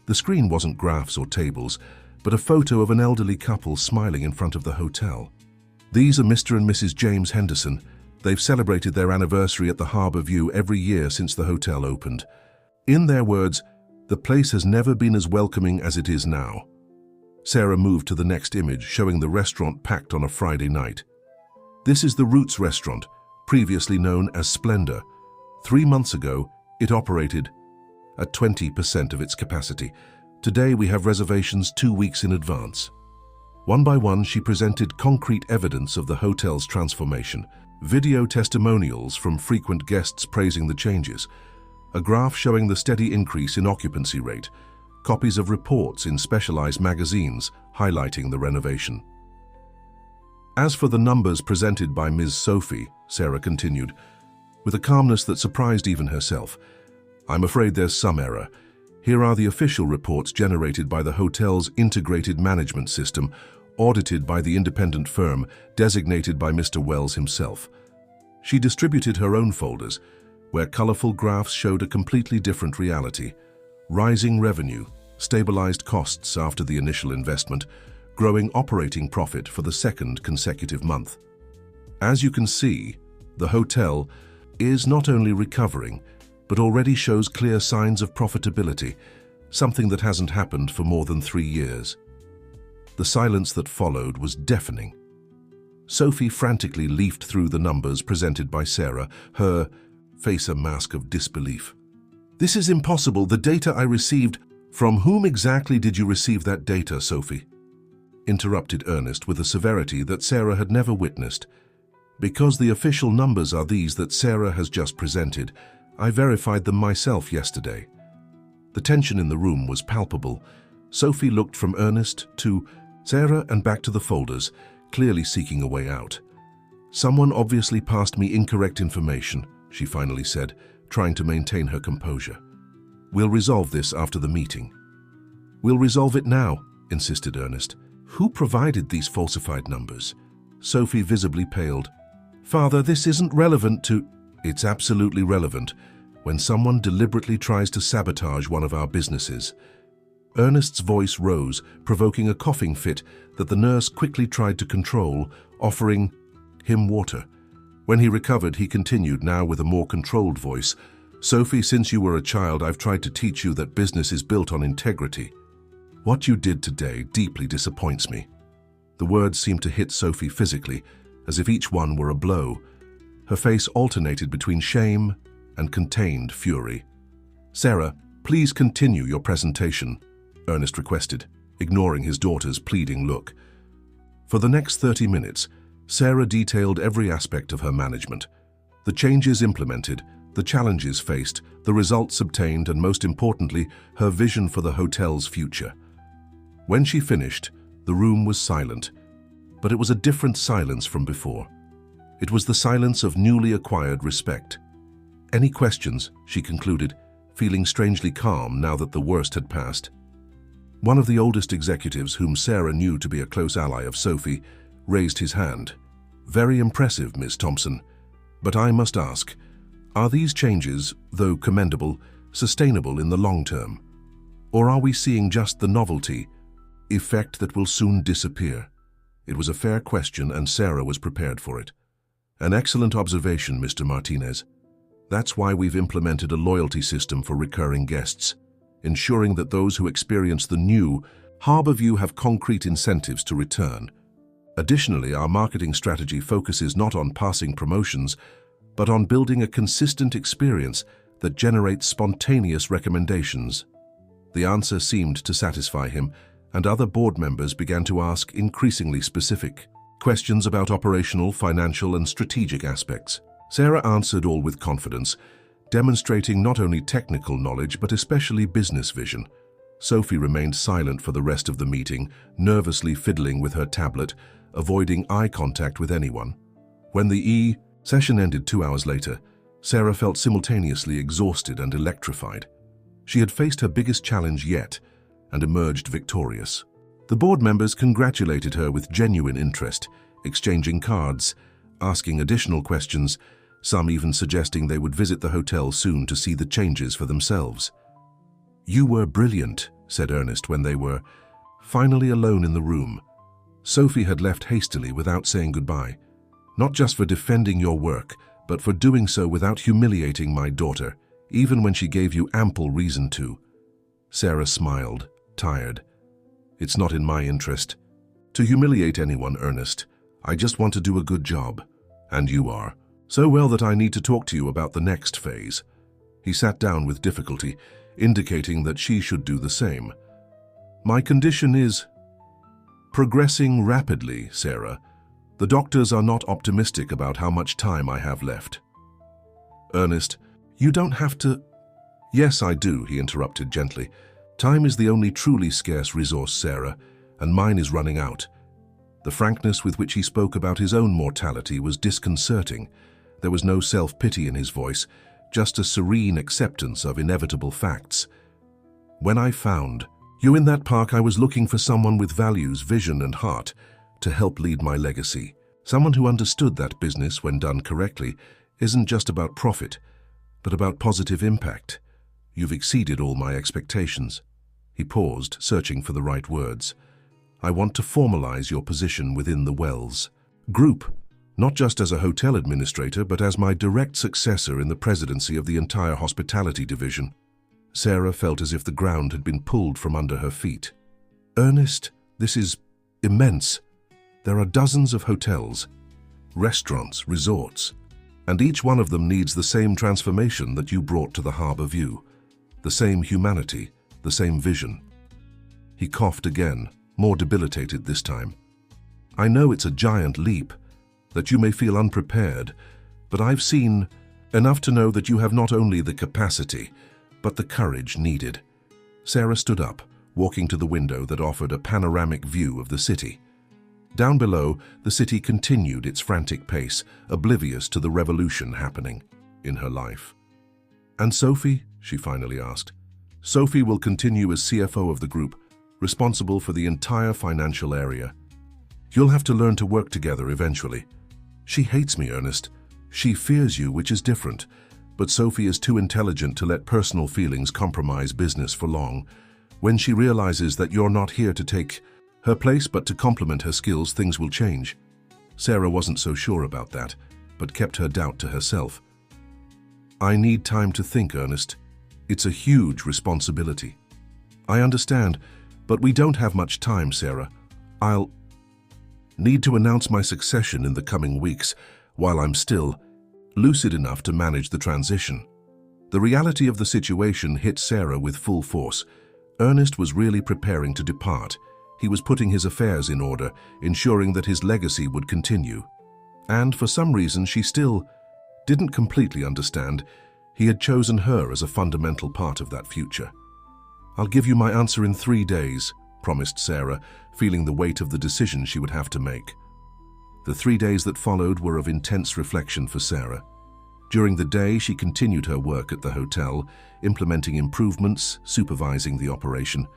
the screen wasn't graphs or tables, but a photo of an elderly couple smiling in front of the hotel. "These are Mr. and Mrs. James Henderson. They've celebrated their anniversary at the Harbour View every year since the hotel opened. In their words, the place has never been as welcoming as it is now." Sarah moved to the next image, showing the restaurant packed on a Friday night. "This is the Roots restaurant, previously known as Splendor. 3 months ago, it operated at 20% of its capacity. Today we have reservations 2 weeks in advance." One by one, she presented concrete evidence of the hotel's transformation. Video testimonials from frequent guests praising the changes, a graph showing the steady increase in occupancy rate, copies of reports in specialized magazines highlighting the renovation. "As for the numbers presented by Ms. Sophie," Sarah continued, with a calmness that surprised even herself, "I'm afraid there's some error. Here are the official reports generated by the hotel's integrated management system, audited by the independent firm designated by Mr. Wells himself." She distributed her own folders, where colorful graphs showed a completely different reality. Rising revenue, stabilized costs after the initial investment, growing operating profit for the second consecutive month. As you can see, the hotel is not only recovering, but already shows clear signs of profitability, something that hasn't happened for more than 3 years. The silence that followed was deafening. Sophie frantically leafed through the numbers presented by Sarah, her face a mask of disbelief. "This is impossible. The data I received—" "From whom exactly did you receive that data, Sophie?" interrupted Ernest with a severity that Sarah had never witnessed. "Because the official numbers are these that Sarah has just presented. I verified them myself yesterday." The tension in the room was palpable. Sophie looked from Ernest to Sarah and back to the folders, clearly seeking a way out. "Someone obviously passed me incorrect information," she finally said, trying to maintain her composure. "We'll resolve this after the meeting." "We'll resolve it now," insisted Ernest. "Who provided these falsified numbers?" Sophie visibly paled. "Father, this isn't relevant to—" "It's absolutely relevant when someone deliberately tries to sabotage one of our businesses." Ernest's voice rose, provoking a coughing fit that the nurse quickly tried to control, offering him water. When he recovered, he continued, now with a more controlled voice, "Sophie, since you were a child, I've tried to teach you that business is built on integrity. What you did today deeply disappoints me." The words seemed to hit Sophie physically, as if each one were a blow. Her face alternated between shame and contained fury. "Sarah, please continue your presentation," Ernest requested, ignoring his daughter's pleading look. For the next 30 minutes, Sarah detailed every aspect of her management. The changes implemented, the challenges faced, the results obtained, and most importantly, her vision for the hotel's future. When she finished, the room was silent, but it was a different silence from before. It was the silence of newly acquired respect. "Any questions?" she concluded, feeling strangely calm now that the worst had passed. One of the oldest executives, whom Sarah knew to be a close ally of Sophie, raised his hand. "Very impressive, Ms. Thompson. But I must ask, are these changes, though commendable, sustainable in the long term? Or are we seeing just the novelty effect that will soon disappear?" It was a fair question, and Sarah was prepared for it. "An excellent observation, Mr. Martinez. That's why we've implemented a loyalty system for recurring guests, ensuring that those who experience the new Harborview have concrete incentives to return. Additionally, our marketing strategy focuses not on passing promotions, but on building a consistent experience that generates spontaneous recommendations. The answer seemed to satisfy him, and other board members began to ask increasingly specific questions about operational, financial, and strategic aspects. Sarah answered all with confidence, demonstrating not only technical knowledge but especially business vision. Sophie remained silent for the rest of the meeting, nervously fiddling with her tablet, avoiding eye contact with anyone. When the session ended 2 hours later, Sarah felt simultaneously exhausted and electrified. She had faced her biggest challenge yet and emerged victorious. The board members congratulated her with genuine interest, exchanging cards, asking additional questions, some even suggesting they would visit the hotel soon to see the changes for themselves. "You were brilliant," said Ernest when they were finally alone in the room. Sophie had left hastily without saying goodbye, not just for defending your work, but for doing so without humiliating my daughter, even when she gave you ample reason to. Sarah smiled, tired. "It's not in my interest to humiliate anyone, Ernest. I just want to do a good job. And you are. So well that I need to talk to you about the next phase." He sat down with difficulty, indicating that she should do the same. "My condition is progressing rapidly, Sarah. The doctors are not optimistic about how much time I have left." "Ernest, you don't have to—" "Yes, I do," he interrupted gently. "Time is the only truly scarce resource, Sarah, and mine is running out." The frankness with which he spoke about his own mortality was disconcerting. There was no self-pity in his voice, just a serene acceptance of inevitable facts. "When I found you in that park, I was looking for someone with values, vision, and heart to help lead my legacy. Someone who understood that business, when done correctly, isn't just about profit, but about positive impact. You've exceeded all my expectations." He paused, searching for the right words. "I want to formalize your position within the Wells Group, not just as a hotel administrator, but as my direct successor in the presidency of the entire hospitality division." Sarah felt as if the ground had been pulled from under her feet. "Ernest, this is immense. There are dozens of hotels, restaurants, resorts, and each one of them needs the same transformation that you brought to the Harborview, the same humanity, the same vision." He coughed again, more debilitated this time. "I know it's a giant leap, that you may feel unprepared, but I've seen enough to know that you have not only the capacity, but the courage needed." Sarah stood up, walking to the window that offered a panoramic view of the city. Down below, the city continued its frantic pace, oblivious to the revolution happening in her life. "And Sophie?" she finally asked. "Sophie will continue as CFO of the group, responsible for the entire financial area. You'll have to learn to work together eventually. She hates me, Ernest. She fears you, which is different. But Sophie is too intelligent to let personal feelings compromise business for long. When she realizes that you're not here to take her place but to complement her skills, things will change." Sarah wasn't so sure about that, but kept her doubt to herself. "I need time to think, Ernest. It's a huge responsibility." "I understand, but we don't have much time, Sarah. I'll need to announce my succession in the coming weeks, while I'm still lucid enough to manage the transition." The reality of the situation hit Sarah with full force. Ernest was really preparing to depart. He was putting his affairs in order, ensuring that his legacy would continue. And for some reason, she still didn't completely understand. He had chosen her as a fundamental part of that future. "I'll give you my answer in 3 days, promised Sarah, feeling the weight of the decision she would have to make. The 3 days that followed were of intense reflection for Sarah. During the day, she continued her work at the hotel, implementing improvements, supervising the operation.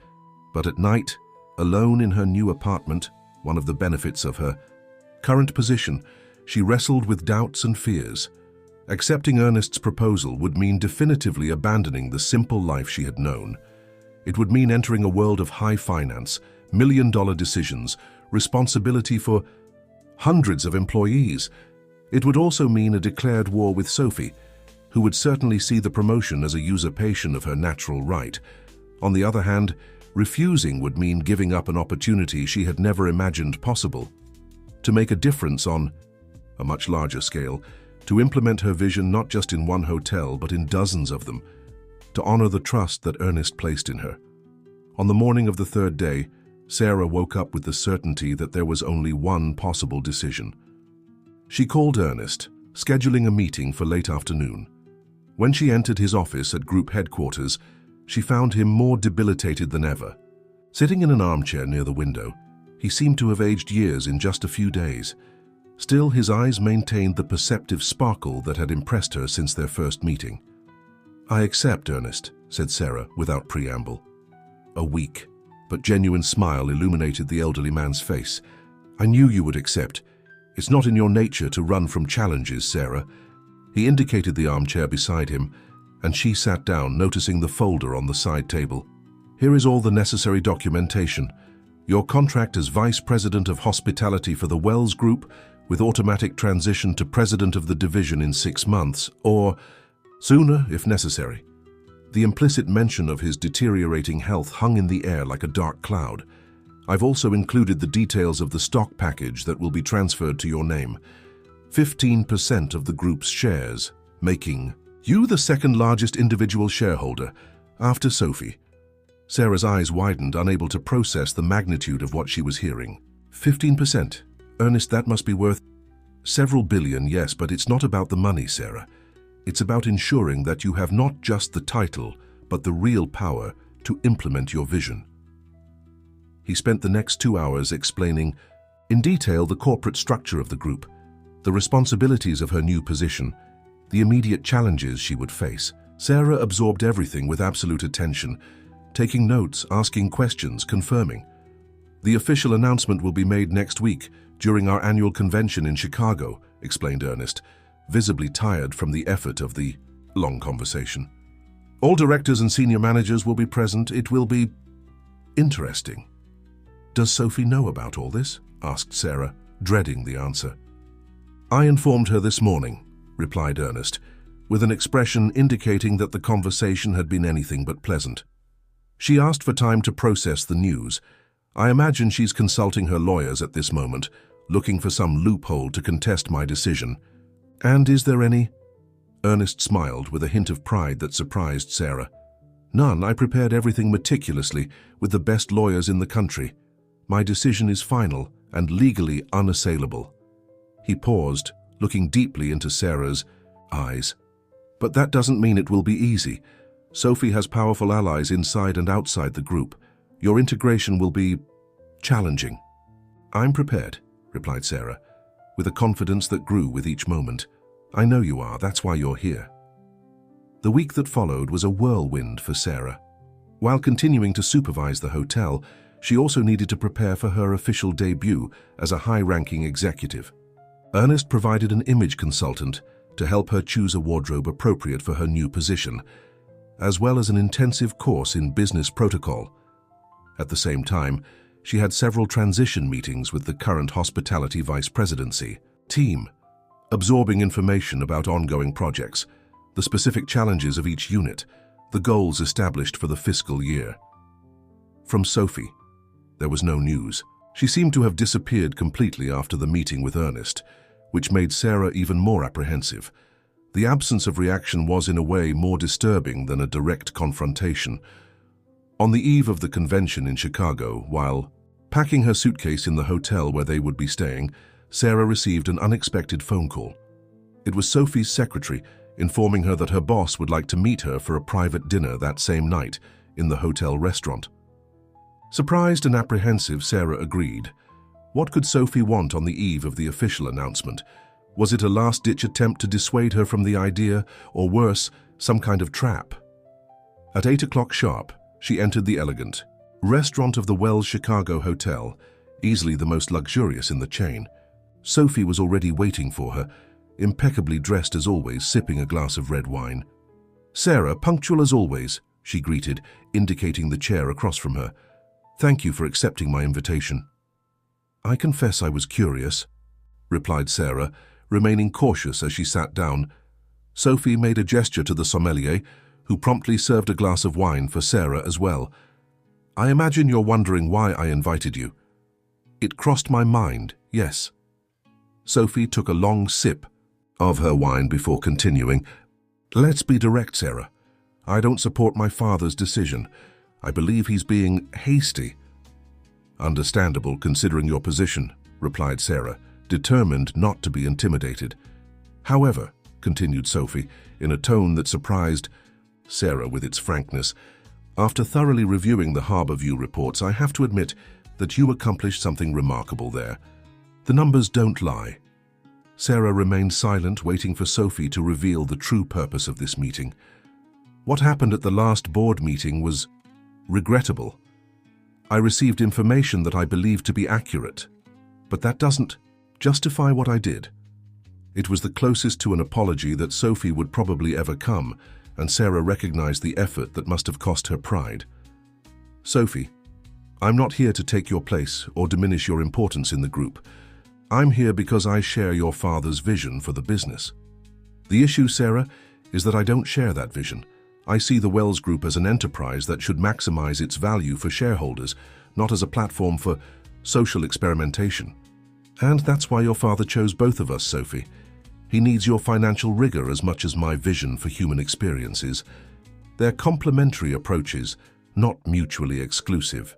But at night, alone in her new apartment, one of the benefits of her current position, she wrestled with doubts and fears. Accepting Ernest's proposal would mean definitively abandoning the simple life she had known. It would mean entering a world of high finance, million-dollar decisions, responsibility for hundreds of employees. It would also mean a declared war with Sophie, who would certainly see the promotion as a usurpation of her natural right. On the other hand, refusing would mean giving up an opportunity she had never imagined possible. To make a difference on a much larger scale, to implement her vision not just in one hotel but in dozens of them, to honor the trust that Ernest placed in her. On the morning of the third day, Sarah woke up with the certainty that there was only one possible decision. She called Ernest, scheduling a meeting for late afternoon. When she entered his office at group headquarters, she found him more debilitated than ever. Sitting in an armchair near the window, he seemed to have aged years in just a few days. Still, his eyes maintained the perceptive sparkle that had impressed her since their first meeting. "I accept, Ernest," said Sarah without preamble. A weak but genuine smile illuminated the elderly man's face. "I knew you would accept. It's not in your nature to run from challenges, Sarah." He indicated the armchair beside him, and she sat down, noticing the folder on the side table. "Here is all the necessary documentation. Your contract as Vice President of Hospitality for the Wells Group, with automatic transition to President of the division in 6 months, or sooner if necessary." The implicit mention of his deteriorating health hung in the air like a dark cloud. "I've also included the details of the stock package that will be transferred to your name. 15% of the group's shares, making you the second largest individual shareholder, after Sophie." Sarah's eyes widened, unable to process the magnitude of what she was hearing. 15%? Ernest, that must be worth several billion, yes, but it's not about the money, Sarah. It's about ensuring that you have not just the title, but the real power to implement your vision. He spent the next 2 hours explaining in detail the corporate structure of the group, the responsibilities of her new position, the immediate challenges she would face. Sarah absorbed everything with absolute attention, taking notes, asking questions, confirming. "The official announcement will be made next week during our annual convention in Chicago," explained Ernest, visibly tired from the effort of the long conversation. "All directors and senior managers will be present. It will be interesting." "Does Sophie know about all this?" asked Sarah, dreading the answer. "I informed her this morning," replied Ernest, with an expression indicating that the conversation had been anything but pleasant. "She asked for time to process the news. I imagine she's consulting her lawyers at this moment, looking for some loophole to contest my decision." "And is there any?" Ernest smiled with a hint of pride that surprised Sarah. "None. I prepared everything meticulously with the best lawyers in the country. My decision is final and legally unassailable." He paused, looking deeply into Sarah's eyes. "But that doesn't mean it will be easy. Sophie has powerful allies inside and outside the group. Your integration will be challenging." "I'm prepared," replied Sarah, with a confidence that grew with each moment. "I know you are, that's why you're here." The week that followed was a whirlwind for Sarah. While continuing to supervise the hotel, she also needed to prepare for her official debut as a high-ranking executive. Ernest provided an image consultant to help her choose a wardrobe appropriate for her new position, as well as an intensive course in business protocol. At the same time, she had several transition meetings with the current hospitality vice presidency team, absorbing information about ongoing projects, the specific challenges of each unit, the goals established for the fiscal year. From Sophie, there was no news. She seemed to have disappeared completely after the meeting with Ernest, which made Sarah even more apprehensive. The absence of reaction was in a way more disturbing than a direct confrontation. On the eve of the convention in Chicago, while packing her suitcase in the hotel where they would be staying, Sarah received an unexpected phone call. It was Sophie's secretary, informing her that her boss would like to meet her for a private dinner that same night in the hotel restaurant. Surprised and apprehensive, Sarah agreed. What could Sophie want on the eve of the official announcement? Was it a last-ditch attempt to dissuade her from the idea, or worse, some kind of trap? At 8 o'clock sharp, she entered the elegant restaurant of the Wells Chicago Hotel, easily the most luxurious in the chain. Sophie was already waiting for her, impeccably dressed as always, sipping a glass of red wine. "Sarah, punctual as always," she greeted, indicating the chair across from her. "Thank you for accepting my invitation." "I confess I was curious," replied Sarah, remaining cautious as she sat down. Sophie made a gesture to the sommelier, who promptly served a glass of wine for Sarah as well. I imagine you're wondering why I invited you. It crossed my mind, yes. Sophie took a long sip of her wine before continuing. Let's be direct, Sarah. I don't support my father's decision. I believe he's being hasty. Understandable, considering your position, replied Sarah, determined not to be intimidated. However, continued Sophie, in a tone that surprised Sarah with its frankness, after thoroughly reviewing the Harbour View reports, I have to admit that you accomplished something remarkable there. The numbers don't lie. Sarah remained silent, waiting for Sophie to reveal the true purpose of this meeting. What happened at the last board meeting was regrettable. I received information that I believed to be accurate, but that doesn't justify what I did. It was the closest to an apology that Sophie would probably ever come, and Sarah recognized the effort that must have cost her pride. Sophie, I'm not here to take your place or diminish your importance in the group. I'm here because I share your father's vision for the business. The issue, Sarah, is that I don't share that vision. I see the Wells Group as an enterprise that should maximize its value for shareholders, not as a platform for social experimentation. And that's why your father chose both of us, Sophie. He needs your financial rigor as much as my vision for human experiences. They're complementary approaches, not mutually exclusive.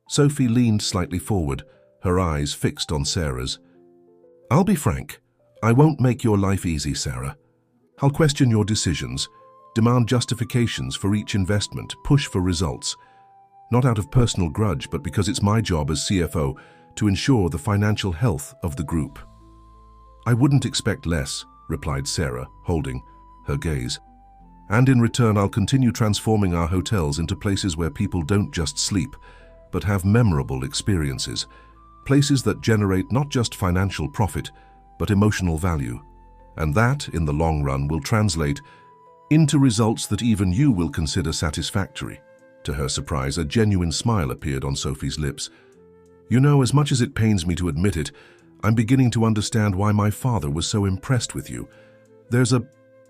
Sophie leaned slightly forward, her eyes fixed on Sarah's. I'll be frank. I won't make your life easy, Sarah. I'll question your decisions, demand justifications for each investment, push for results. Not out of personal grudge, but because it's my job as CFO to ensure the financial health of the group. I wouldn't expect less, replied Sarah, holding her gaze. And in return, I'll continue transforming our hotels into places where people don't just sleep, but have memorable experiences. Places that generate not just financial profit, but emotional value. And that, in the long run, will translate into results that even you will consider satisfactory. To her surprise, a genuine smile appeared on Sophie's lips. You know, as much as it pains me to admit it, I'm beginning to understand why my father was so impressed with you. There's a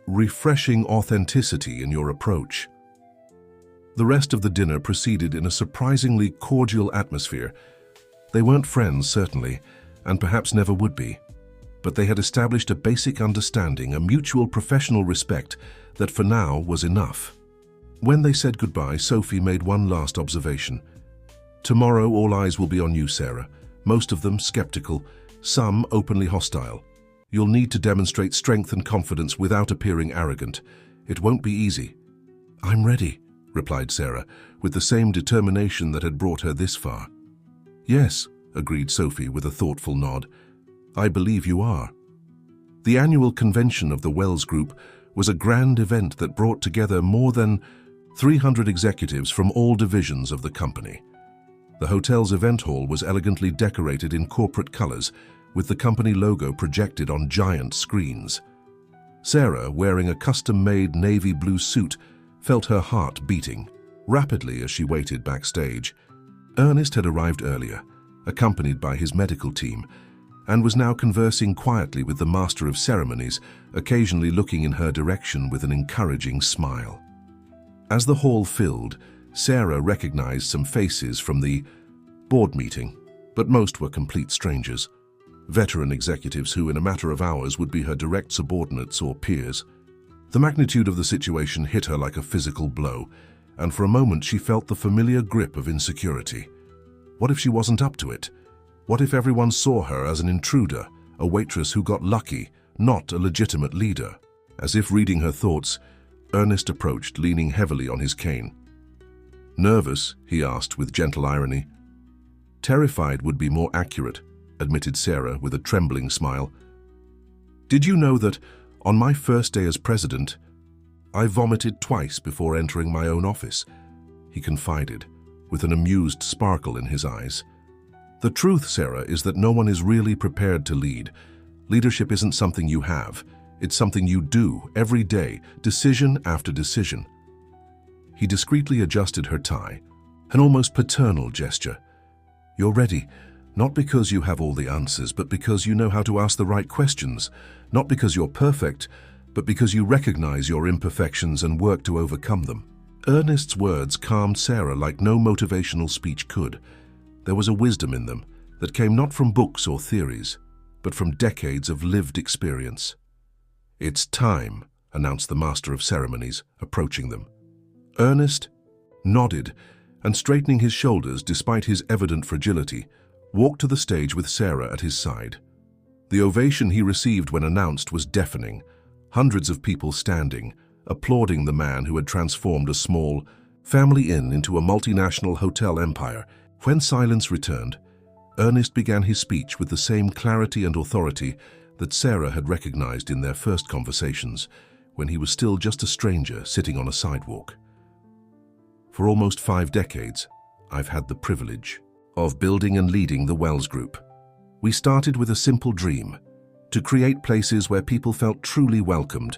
refreshing authenticity in your approach. The rest of the dinner proceeded in a surprisingly cordial atmosphere. They weren't friends, certainly, and perhaps never would be. But they had established a basic understanding, a mutual professional respect that for now was enough. When they said goodbye, Sophie made one last observation. Tomorrow all eyes will be on you, Sarah, most of them skeptical, some openly hostile. You'll need to demonstrate strength and confidence without appearing arrogant. It won't be easy. I'm ready, replied Sarah, with the same determination that had brought her this far. Yes, agreed Sophie with a thoughtful nod. I believe you are. The annual convention of the Wells Group was a grand event that brought together more than 300 executives from all divisions of the company. The hotel's event hall was elegantly decorated in corporate colors, with the company logo projected on giant screens. Sarah, wearing a custom-made navy blue suit, felt her heart beating rapidly as she waited backstage. Ernest had arrived earlier, accompanied by his medical team, and was now conversing quietly with the master of ceremonies, occasionally looking in her direction with an encouraging smile. As the hall filled, Sarah recognized some faces from the board meeting, but most were complete strangers. Veteran executives who, in a matter of hours, would be her direct subordinates or peers. The magnitude of the situation hit her like a physical blow, and for a moment she felt the familiar grip of insecurity. What if she wasn't up to it? What if everyone saw her as an intruder, a waitress who got lucky, not a legitimate leader? As if reading her thoughts, Ernest approached, leaning heavily on his cane. Nervous? He asked with gentle irony. Terrified would be more accurate, admitted Sarah with a trembling smile. Did you know that, on my first day as president, I vomited twice before entering my own office? He confided, with an amused sparkle in his eyes. The truth, Sarah, is that no one is really prepared to lead. Leadership isn't something you have. It's something you do every day, decision after decision. He discreetly adjusted her tie, an almost paternal gesture. You're ready, not because you have all the answers, but because you know how to ask the right questions. Not because you're perfect, but because you recognize your imperfections and work to overcome them. Ernest's words calmed Sarah like no motivational speech could. There was a wisdom in them that came not from books or theories, but from decades of lived experience. "It's time," announced the master of ceremonies, approaching them. Ernest nodded and, straightening his shoulders despite his evident fragility, walked to the stage with Sarah at his side. The ovation he received when announced was deafening, hundreds of people standing, applauding the man who had transformed a small family inn into a multinational hotel empire. When silence returned, Ernest began his speech with the same clarity and authority that Sarah had recognized in their first conversations, when he was still just a stranger sitting on a sidewalk. "For almost 5 decades, I've had the privilege of building and leading the Wells Group. We started with a simple dream, to create places where people felt truly welcomed.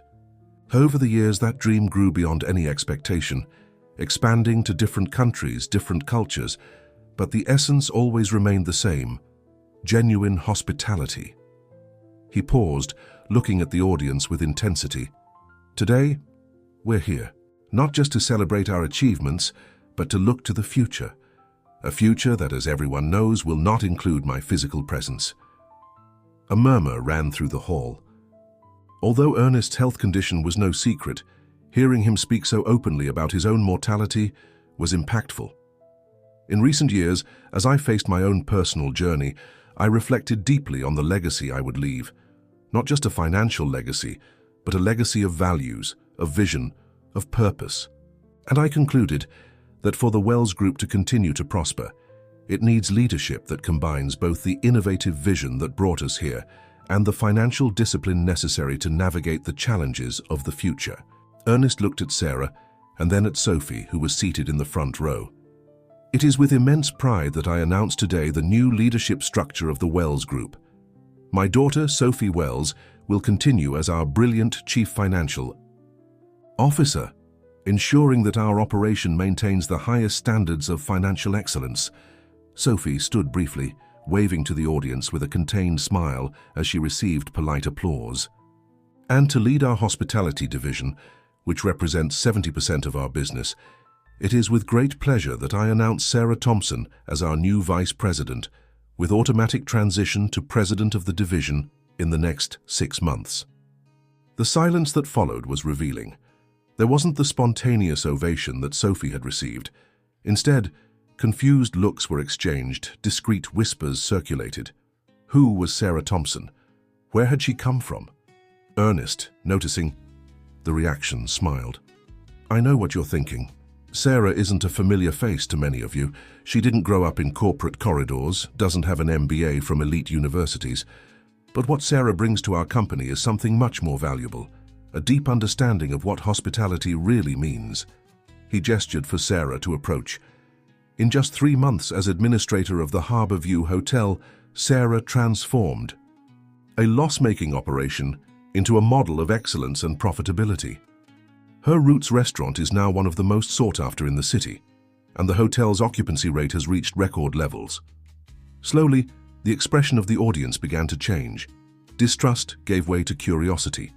Over the years, that dream grew beyond any expectation, expanding to different countries, different cultures, but the essence always remained the same: genuine hospitality." He paused, looking at the audience with intensity. "Today, we're here, not just to celebrate our achievements, but to look to the future. A future that, as everyone knows, will not include my physical presence." A murmur ran through the hall. Although Ernest's health condition was no secret, hearing him speak so openly about his own mortality was impactful. In recent years, as I faced my own personal journey, I reflected deeply on the legacy I would leave. Not just a financial legacy, but a legacy of values, of vision, of purpose. And I concluded that for the Wells Group to continue to prosper, it needs leadership that combines both the innovative vision that brought us here and the financial discipline necessary to navigate the challenges of the future. Ernest looked at Sarah and then at Sophie, who was seated in the front row. "It is with immense pride that I announce today the new leadership structure of the Wells Group. My daughter, Sophie Wells, will continue as our brilliant Chief Financial Officer, ensuring that our operation maintains the highest standards of financial excellence." Sophie stood briefly, waving to the audience with a contained smile as she received polite applause. "And to lead our hospitality division, which represents 70% of our business, it is with great pleasure that I announce Sarah Thompson as our new Vice President, with automatic transition to President of the division in the next 6 months." The silence that followed was revealing. There wasn't the spontaneous ovation that Sophie had received. Instead, confused looks were exchanged, discreet whispers circulated. Who was Sarah Thompson? Where had she come from? Ernest, noticing the reaction, smiled. "I know what you're thinking. Sarah isn't a familiar face to many of you. She didn't grow up in corporate corridors, doesn't have an MBA from elite universities. But what Sarah brings to our company is something much more valuable, a deep understanding of what hospitality really means." He gestured for Sarah to approach. In just 3 months as administrator of the Harbour View Hotel, Sarah transformed a loss-making operation into a model of excellence and profitability. Her Roots restaurant is now one of the most sought after in the city, and the hotel's occupancy rate has reached record levels. Slowly, the expression of the audience began to change. Distrust gave way to curiosity.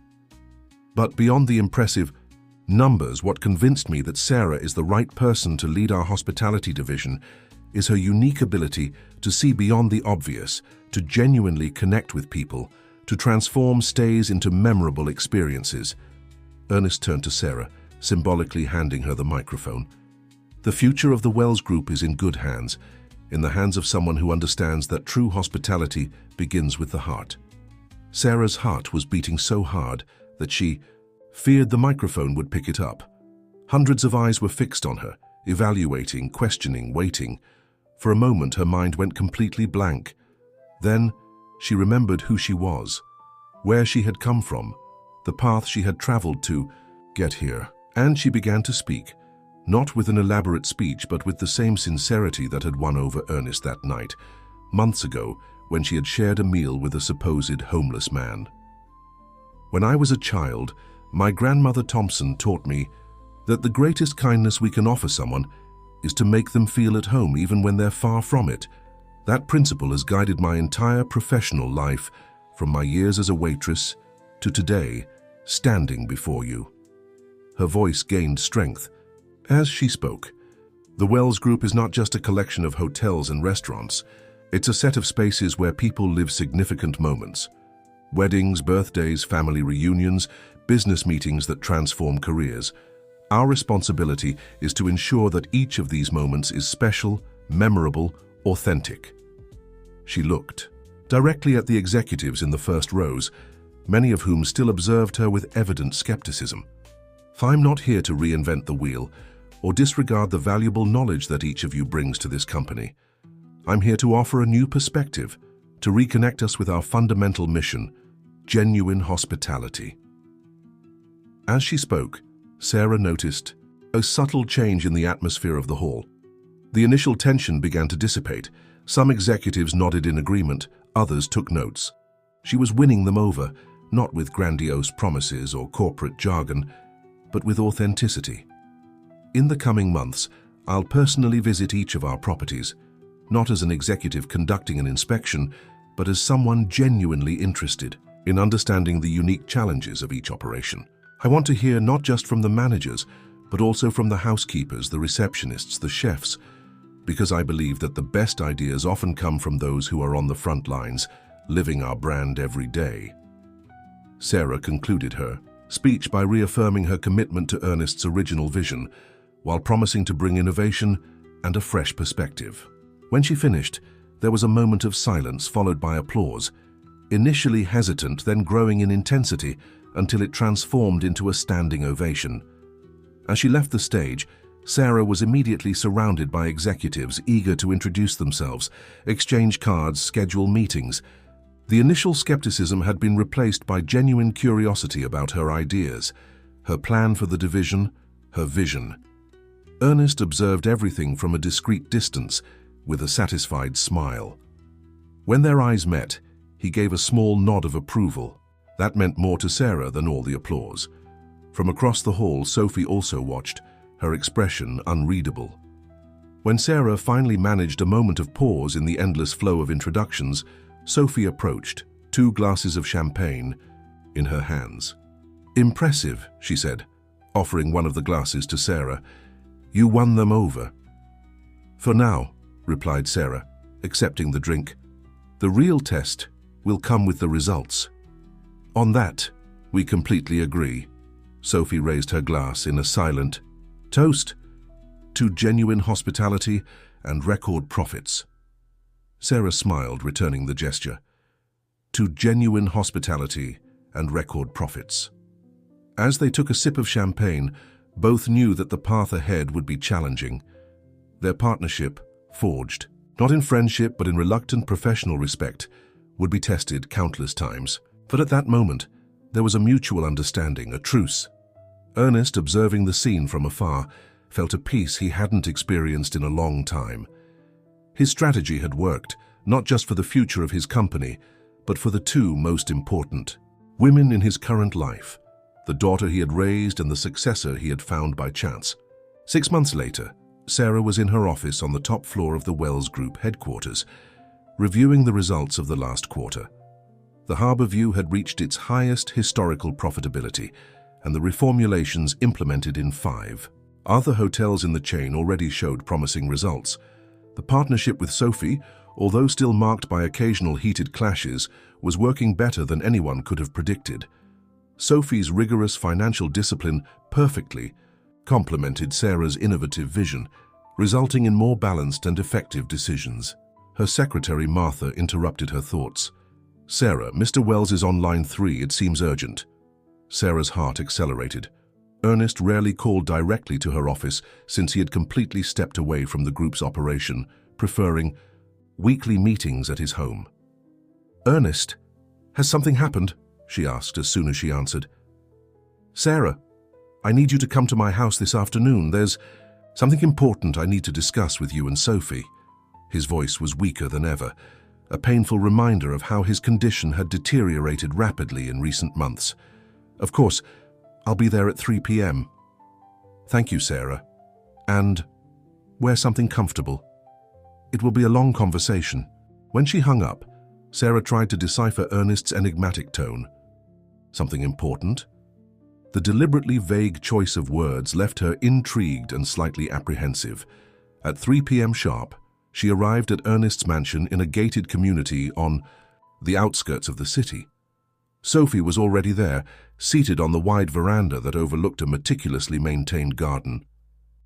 But beyond the impressive numbers, what convinced me that Sarah is the right person to lead our hospitality division is her unique ability to see beyond the obvious, to genuinely connect with people, to transform stays into memorable experiences. Ernest turned to Sarah, symbolically handing her the microphone. "The future of the Wells Group is in good hands, in the hands of someone who understands that true hospitality begins with the heart." Sarah's heart was beating so hard that she feared the microphone would pick it up. Hundreds of eyes were fixed on her, evaluating, questioning, waiting. For a moment, her mind went completely blank. Then, she remembered who she was, where she had come from, the path she had traveled to get here. And she began to speak, not with an elaborate speech, but with the same sincerity that had won over Ernest that night, months ago, when she had shared a meal with a supposed homeless man. "When I was a child, my grandmother Thompson taught me that the greatest kindness we can offer someone is to make them feel at home even when they're far from it. That principle has guided my entire professional life, from my years as a waitress to today, standing before you." Her voice gained strength as she spoke. The Wells Group is not just a collection of hotels and restaurants. It's a set of spaces where people live significant moments. Weddings, birthdays, family reunions, business meetings that transform careers. Our responsibility is to ensure that each of these moments is special, memorable, authentic. She looked directly at the executives in the first rows, many of whom still observed her with evident skepticism. "I'm not here to reinvent the wheel or disregard the valuable knowledge that each of you brings to this company. I'm here to offer a new perspective, to reconnect us with our fundamental mission, genuine hospitality." As she spoke, Sarah noticed a subtle change in the atmosphere of the hall. The initial tension began to dissipate. Some executives nodded in agreement, others took notes. She was winning them over, not with grandiose promises or corporate jargon, but with authenticity. "In the coming months, I'll personally visit each of our properties, not as an executive conducting an inspection, but as someone genuinely interested in understanding the unique challenges of each operation. I want to hear not just from the managers, but also from the housekeepers, the receptionists, the chefs, because I believe that the best ideas often come from those who are on the front lines, living our brand every day." Sarah concluded her speech by reaffirming her commitment to Ernest's original vision, while promising to bring innovation and a fresh perspective. When she finished, there was a moment of silence followed by applause, initially hesitant, then growing in intensity until it transformed into a standing ovation. As she left the stage, Sarah was immediately surrounded by executives eager to introduce themselves, exchange cards, schedule meetings. The initial skepticism had been replaced by genuine curiosity about her ideas, her plan for the division, her vision. Ernest observed everything from a discreet distance, with a satisfied smile. When their eyes met, he gave a small nod of approval. That meant more to Sarah than all the applause. From across the hall, Sophie also watched, her expression unreadable. When Sarah finally managed a moment of pause in the endless flow of introductions, Sophie approached, 2 glasses of champagne in her hands. "Impressive," she said, offering one of the glasses to Sarah. "You won them over." "For now," replied Sarah, accepting the drink. "The real test will come with the results." "On that, we completely agree." Sophie raised her glass in a silent toast to genuine hospitality and record profits. Sarah smiled, returning the gesture. "To genuine hospitality and record profits." As they took a sip of champagne, both knew that the path ahead would be challenging. Their partnership, forged, not in friendship but in reluctant professional respect, would be tested countless times. But at that moment, there was a mutual understanding, a truce. Ernest, observing the scene from afar, felt a peace he hadn't experienced in a long time. His strategy had worked, not just for the future of his company, but for the 2 most important women in his current life, the daughter he had raised and the successor he had found by chance. 6 months later, Sarah was in her office on the top floor of the Wells Group headquarters, reviewing the results of the last quarter. The Harbour View had reached its highest historical profitability, and the reformulations implemented in 5 other hotels in the chain already showed promising results. The partnership with Sophie, although still marked by occasional heated clashes, was working better than anyone could have predicted. Sophie's rigorous financial discipline perfectly complemented Sarah's innovative vision, resulting in more balanced and effective decisions. Her secretary, Martha, interrupted her thoughts. "Sarah, Mr. Wells is on line 3. It seems urgent." Sarah's heart accelerated. Ernest rarely called directly to her office since he had completely stepped away from the group's operation, preferring weekly meetings at his home. "Ernest, has something happened?" she asked as soon as she answered. "Sarah, I need you to come to my house this afternoon. There's something important I need to discuss with you and Sophie." His voice was weaker than ever, a painful reminder of how his condition had deteriorated rapidly in recent months. "Of course, I'll be there at 3 p.m. "Thank you, Sarah. And wear something comfortable. It will be a long conversation." When she hung up, Sarah tried to decipher Ernest's enigmatic tone. "Something important?" The deliberately vague choice of words left her intrigued and slightly apprehensive. At 3 p.m. sharp, she arrived at Ernest's mansion in a gated community on the outskirts of the city. Sophie was already there, seated on the wide veranda that overlooked a meticulously maintained garden.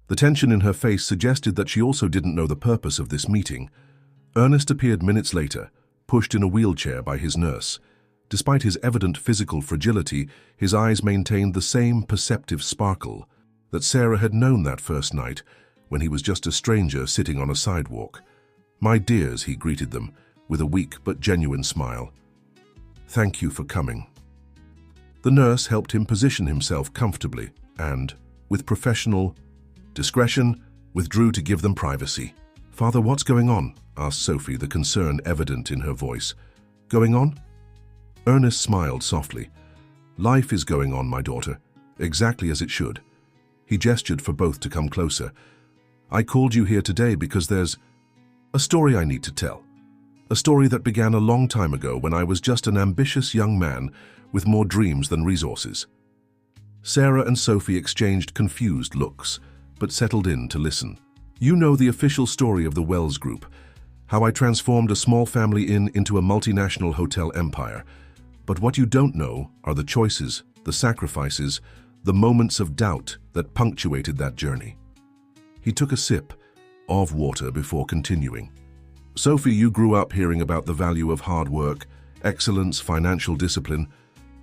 The tension in her face suggested that she also didn't know the purpose of this meeting. Ernest appeared minutes later, pushed in a wheelchair by his nurse. Despite his evident physical fragility, his eyes maintained the same perceptive sparkle that Sarah had known that first night when he was just a stranger sitting on a sidewalk. "My dears," he greeted them, with a weak but genuine smile. "Thank you for coming." The nurse helped him position himself comfortably and, with professional discretion, withdrew to give them privacy. "Father, what's going on?" asked Sophie, the concern evident in her voice. "Going on?" Ernest smiled softly. "Life is going on, my daughter, exactly as it should." He gestured for both to come closer. "I called you here today because there's a story I need to tell. A story that began a long time ago when I was just an ambitious young man with more dreams than resources." Sarah and Sophie exchanged confused looks, but settled in to listen. "You know the official story of the Wells Group, how I transformed a small family inn into a multinational hotel empire. But what you don't know are the choices, the sacrifices, the moments of doubt that punctuated that journey." He took a sip of water before continuing. "Sophie, you grew up hearing about the value of hard work, excellence, financial discipline,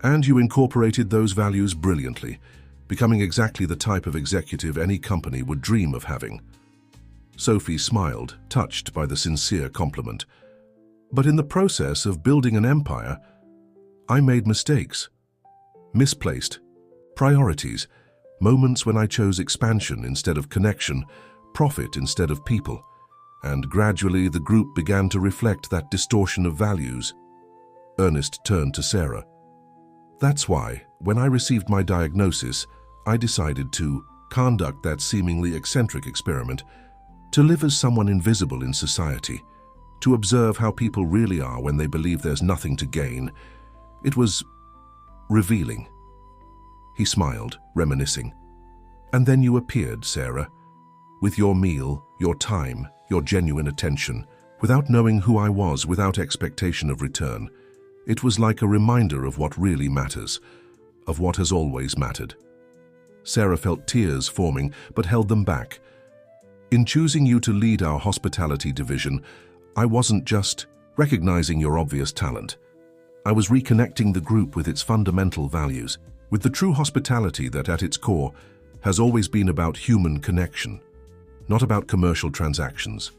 and you incorporated those values brilliantly, becoming exactly the type of executive any company would dream of having." Sophie smiled, touched by the sincere compliment. "But in the process of building an empire, I made mistakes. Misplaced priorities, moments when I chose expansion instead of connection, profit instead of people. And gradually the group began to reflect that distortion of values." Ernest turned to Sarah. "That's why, when I received my diagnosis, I decided to conduct that seemingly eccentric experiment, to live as someone invisible in society, to observe how people really are when they believe there's nothing to gain. It was revealing." He smiled, reminiscing. "And then you appeared, Sarah, with your meal, your time, your genuine attention, without knowing who I was, without expectation of return. It was like a reminder of what really matters, of what has always mattered." Sarah felt tears forming, but held them back. "In choosing you to lead our hospitality division, I wasn't just recognizing your obvious talent. I was reconnecting the group with its fundamental values, with the true hospitality that at its core has always been about human connection, not about commercial transactions."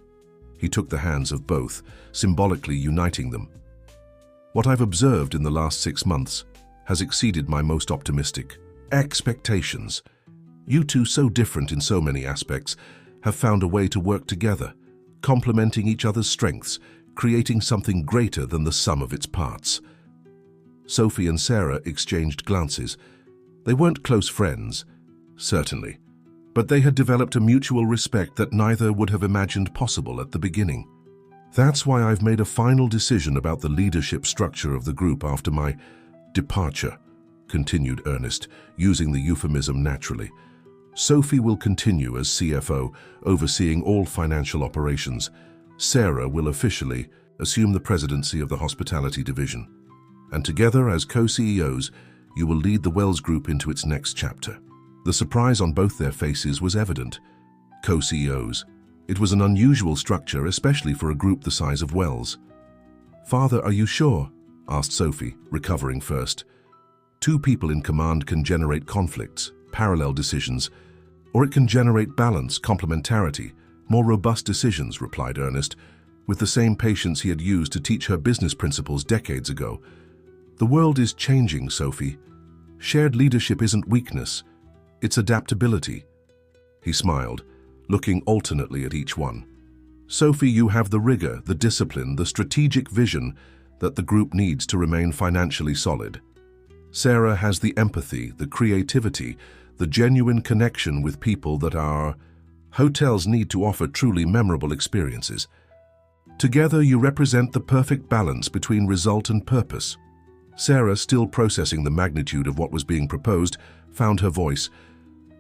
He took the hands of both, symbolically uniting them. "What I've observed in the last 6 months has exceeded my most optimistic expectations. You two, so different in so many aspects, have found a way to work together, complementing each other's strengths, creating something greater than the sum of its parts." Sophie and Sarah exchanged glances. They weren't close friends, certainly, but they had developed a mutual respect that neither would have imagined possible at the beginning. "That's why I've made a final decision about the leadership structure of the group after my departure," continued Ernest, using the euphemism naturally. "Sophie will continue as CFO, overseeing all financial operations. Sarah will officially assume the presidency of the hospitality division. And together, as co-CEOs, you will lead the Wells Group into its next chapter." The surprise on both their faces was evident. Co-CEOs. It was an unusual structure, especially for a group the size of Wells. "Father, are you sure?" asked Sophie, recovering first. "Two people in command can generate conflicts, parallel decisions, or it can generate balance, complementarity, more robust decisions," replied Ernest, with the same patience he had used to teach her business principles decades ago. "The world is changing, Sophie. Shared leadership isn't weakness, it's adaptability." He smiled, looking alternately at each one. "Sophie, you have the rigor, the discipline, the strategic vision that the group needs to remain financially solid. Sarah has the empathy, the creativity, the genuine connection with people that our hotels need to offer truly memorable experiences. Together, you represent the perfect balance between result and purpose." Sarah, still processing the magnitude of what was being proposed, found her voice.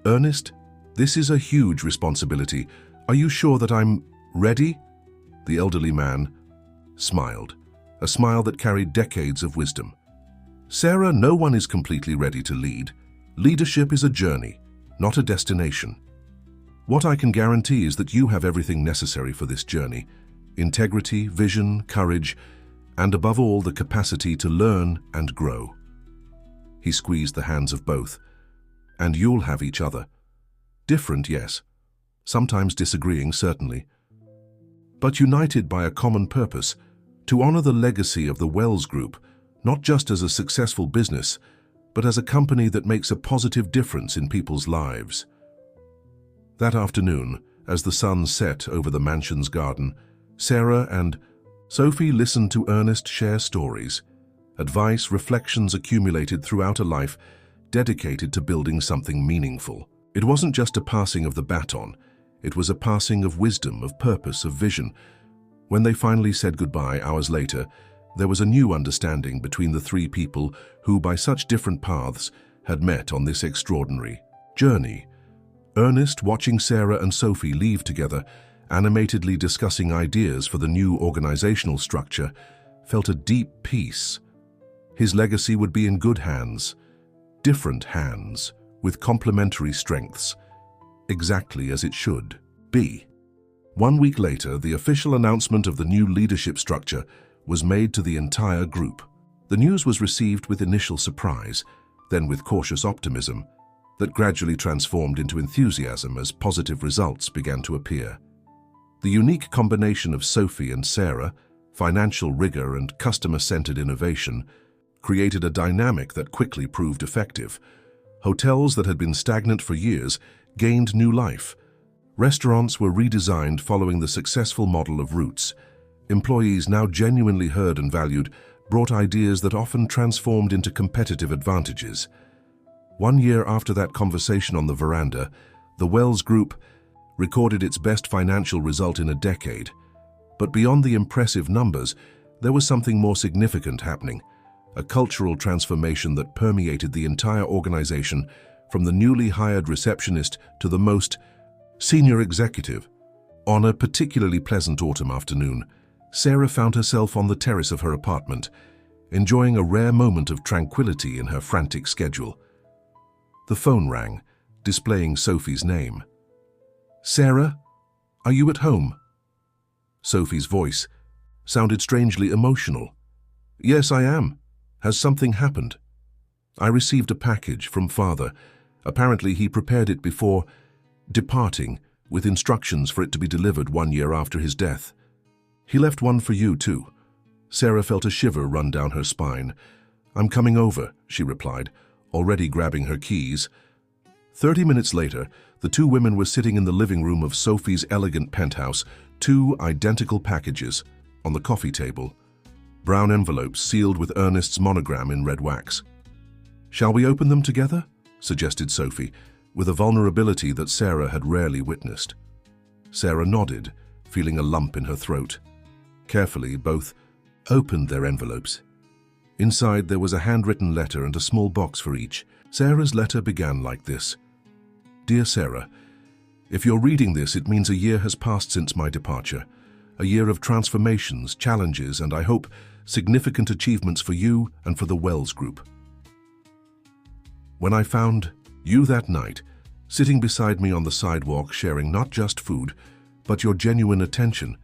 "Ernest, this is a huge responsibility. Are you sure that I'm ready?" The elderly man smiled, a smile that carried decades of wisdom. "Sarah, no one is completely ready to lead. Leadership is a journey, not a destination. What I can guarantee is that you have everything necessary for this journey: integrity, vision, courage, and above all, the capacity to learn and grow." He squeezed the hands of both. "And you'll have each other. Different, yes. Sometimes disagreeing, certainly. But united by a common purpose, to honor the legacy of the Wells Group, not just as a successful business, but as a company that makes a positive difference in people's lives." That afternoon, as the sun set over the mansion's garden, Sarah and Sophie listened to Ernest share stories, advice, reflections accumulated throughout a life dedicated to building something meaningful. It wasn't just a passing of the baton, it was a passing of wisdom, of purpose, of vision. When they finally said goodbye hours later, there was a new understanding between the three people who, by such different paths, had met on this extraordinary journey. Ernest, watching Sarah and Sophie leave together, animatedly discussing ideas for the new organizational structure, felt a deep peace. His legacy would be in good hands, different hands, with complementary strengths, exactly as it should be. 1 week later, the official announcement of the new leadership structure was made to the entire group. The news was received with initial surprise, then with cautious optimism, that gradually transformed into enthusiasm as positive results began to appear. The unique combination of Sophie and Sarah, financial rigor and customer-centered innovation, created a dynamic that quickly proved effective. Hotels that had been stagnant for years gained new life. Restaurants were redesigned following the successful model of Roots. Employees, now genuinely heard and valued, brought ideas that often transformed into competitive advantages. 1 year after that conversation on the veranda, the Wells Group recorded its best financial result in a decade. But beyond the impressive numbers, there was something more significant happening, a cultural transformation that permeated the entire organization, from the newly hired receptionist to the most senior executive. On a particularly pleasant autumn afternoon, Sarah found herself on the terrace of her apartment, enjoying a rare moment of tranquility in her frantic schedule. The phone rang, displaying Sophie's name. "Sarah, are you at home?" Sophie's voice sounded strangely emotional. "Yes, I am. Has something happened?" "I received a package from Father. Apparently he prepared it before departing, with instructions for it to be delivered 1 year after his death. He left one for you, too." Sarah felt a shiver run down her spine. "I'm coming over," she replied, already grabbing her keys. 30 minutes later, the two women were sitting in the living room of Sophie's elegant penthouse, 2 identical packages on the coffee table, brown envelopes sealed with Ernest's monogram in red wax. "Shall we open them together?" suggested Sophie, with a vulnerability that Sarah had rarely witnessed. Sarah nodded, feeling a lump in her throat. Carefully, both opened their envelopes. Inside, there was a handwritten letter and a small box for each. Sarah's letter began like this: "Dear Sarah, if you're reading this, it means a year has passed since my departure. A year of transformations, challenges, and I hope significant achievements for you and for the Wells Group. When I found you that night, sitting beside me on the sidewalk, sharing not just food, but your genuine attention,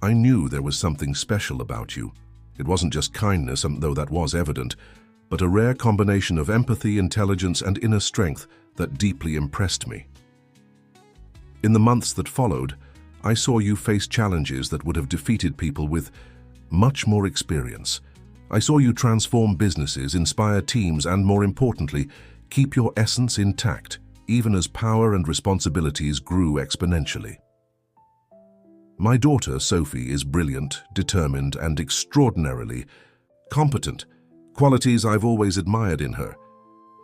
I knew there was something special about you. It wasn't just kindness, though that was evident, but a rare combination of empathy, intelligence, and inner strength that deeply impressed me. In the months that followed, I saw you face challenges that would have defeated people with much more experience. I saw you transform businesses, inspire teams, and more importantly, keep your essence intact, even as power and responsibilities grew exponentially. My daughter, Sophie, is brilliant, determined, and extraordinarily competent, qualities I've always admired in her.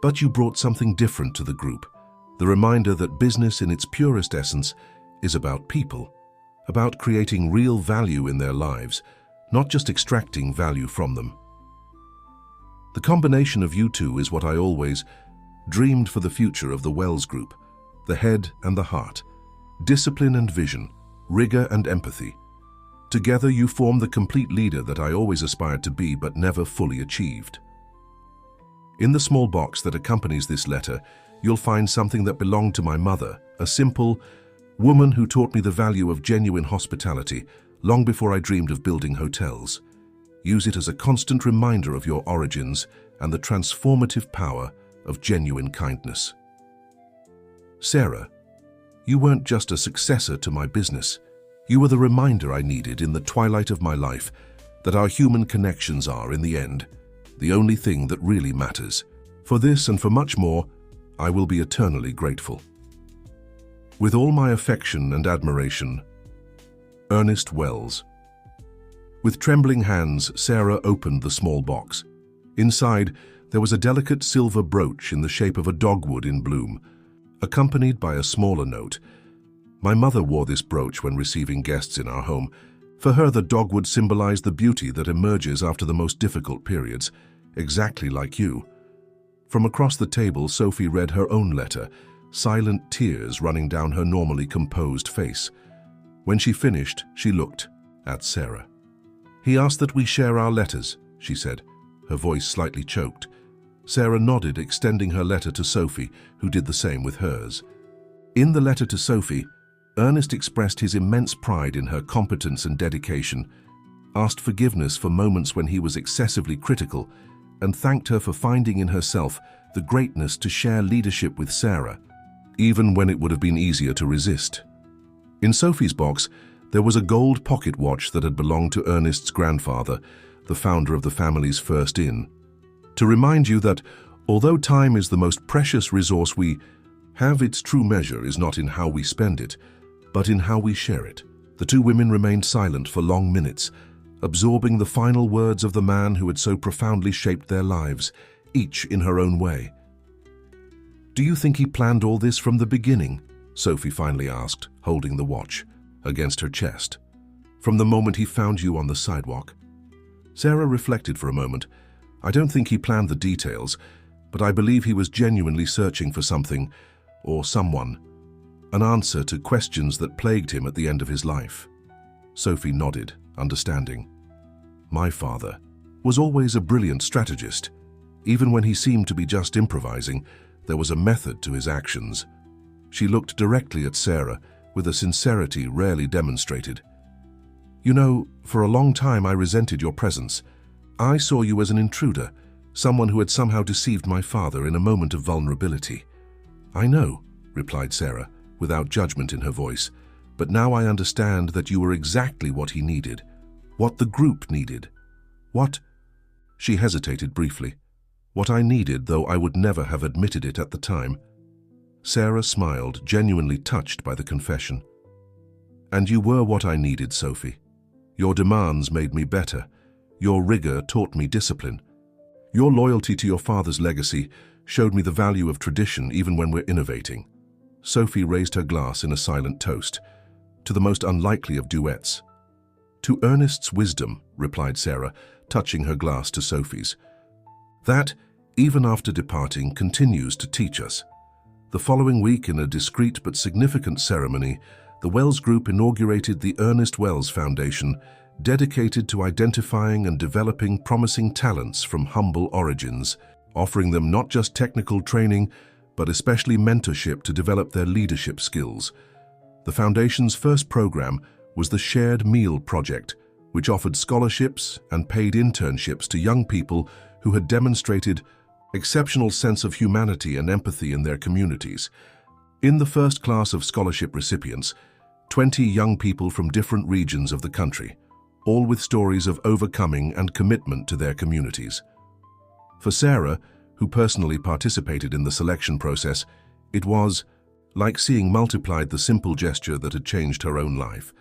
But you brought something different to the group, the reminder that business in its purest essence is about people, about creating real value in their lives, not just extracting value from them. The combination of you two is what I always dreamed for the future of the Wells Group, the head and the heart, discipline and vision, rigor and empathy. Together you form the complete leader that I always aspired to be but never fully achieved. In the small box that accompanies this letter, you'll find something that belonged to my mother, a simple woman who taught me the value of genuine hospitality long before I dreamed of building hotels. Use it as a constant reminder of your origins and the transformative power of genuine kindness. Sarah, you weren't just a successor to my business. You were the reminder I needed in the twilight of my life that our human connections are, in the end, the only thing that really matters. For this and for much more, I will be eternally grateful. With all my affection and admiration, Ernest Wells. With trembling hands, Sarah opened the small box. Inside, there was a delicate silver brooch in the shape of a dogwood in bloom, accompanied by a smaller note. My mother wore this brooch when receiving guests in our home. For her, the dogwood symbolized the beauty that emerges after the most difficult periods, exactly like you. From across the table, Sophie read her own letter, silent tears running down her normally composed face. When she finished, she looked at Sarah. "He asked that we share our letters," she said, her voice slightly choked. Sarah nodded, extending her letter to Sophie, who did the same with hers. In the letter to Sophie, Ernest expressed his immense pride in her competence and dedication, asked forgiveness for moments when he was excessively critical, and thanked her for finding in herself the greatness to share leadership with Sarah, even when it would have been easier to resist. In Sophie's box, there was a gold pocket watch that had belonged to Ernest's grandfather, the founder of the family's first inn. To remind you that, although time is the most precious resource we have, its true measure is not in how we spend it, but in how we share it. The two women remained silent for long minutes, absorbing the final words of the man who had so profoundly shaped their lives, each in her own way. "Do you think he planned all this from the beginning?" Sophie finally asked, holding the watch against her chest. "From the moment he found you on the sidewalk?" Sarah reflected for a moment. "I don't think he planned the details, but I believe he was genuinely searching for something, or someone, an answer to questions that plagued him at the end of his life." Sophie nodded, understanding. "My father was always a brilliant strategist. Even when he seemed to be just improvising, there was a method to his actions." She looked directly at Sarah with a sincerity rarely demonstrated. "You know, for a long time I resented your presence. I saw you as an intruder, someone who had somehow deceived my father in a moment of vulnerability." "I know," replied Sarah, without judgment in her voice, "but now I understand that you were exactly what he needed, what the group needed. What—" She hesitated briefly. "What I needed, though I would never have admitted it at the time." Sarah smiled, genuinely touched by the confession. "And you were what I needed, Sophie. Your demands made me better. Your rigor taught me discipline. Your loyalty to your father's legacy showed me the value of tradition even when we're innovating." Sophie raised her glass in a silent toast, to the most unlikely of duets. "To Ernest's wisdom," replied Sarah, touching her glass to Sophie's. "That, even after departing, continues to teach us." The following week, in a discreet but significant ceremony, the Wells Group inaugurated the Ernest Wells Foundation, dedicated to identifying and developing promising talents from humble origins, offering them not just technical training, but especially mentorship to develop their leadership skills. The Foundation's first program was the Shared Meal Project, which offered scholarships and paid internships to young people who had demonstrated exceptional sense of humanity and empathy in their communities. In the first class of scholarship recipients, 20 young people from different regions of the country, all with stories of overcoming and commitment to their communities. For Sarah, who personally participated in the selection process, it was like seeing multiplied the simple gesture that had changed her own life,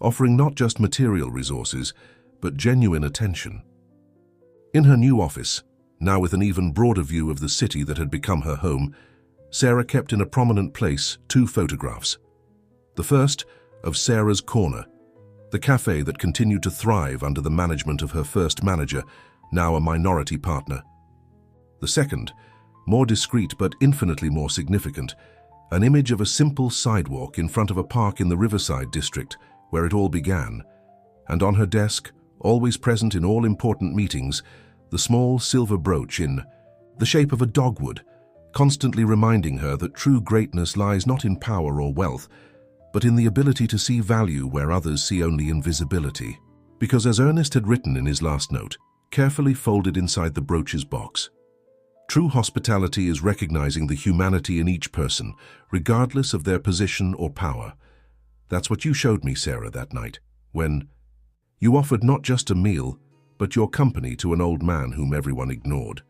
offering not just material resources, but genuine attention. In her new office, now with an even broader view of the city that had become her home, Sarah kept in a prominent place 2 photographs. The first, of Sarah's Corner, the cafe that continued to thrive under the management of her first manager, now a minority partner. The second, more discreet but infinitely more significant, an image of a simple sidewalk in front of a park in the Riverside district where it all began, and on her desk, always present in all important meetings, the small silver brooch in the shape of a dogwood, constantly reminding her that true greatness lies not in power or wealth, but in the ability to see value where others see only invisibility. Because as Ernest had written in his last note, carefully folded inside the brooch's box, true hospitality is recognizing the humanity in each person, regardless of their position or power. That's what you showed me, Sarah, that night, when you offered not just a meal, but your company to an old man whom everyone ignored.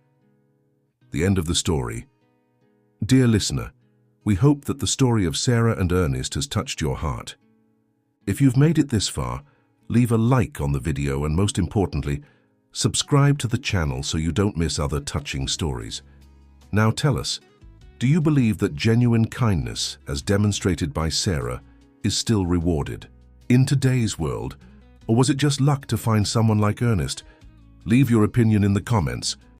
The end of the story. Dear listener, we hope that the story of Sarah and Ernest has touched your heart. If you've made it this far, leave a like on the video and, most importantly, subscribe to the channel so you don't miss other touching stories. Now tell us, do you believe that genuine kindness, as demonstrated by Sarah, is still rewarded in today's world, or was it just luck to find someone like Ernest? Leave your opinion in the comments.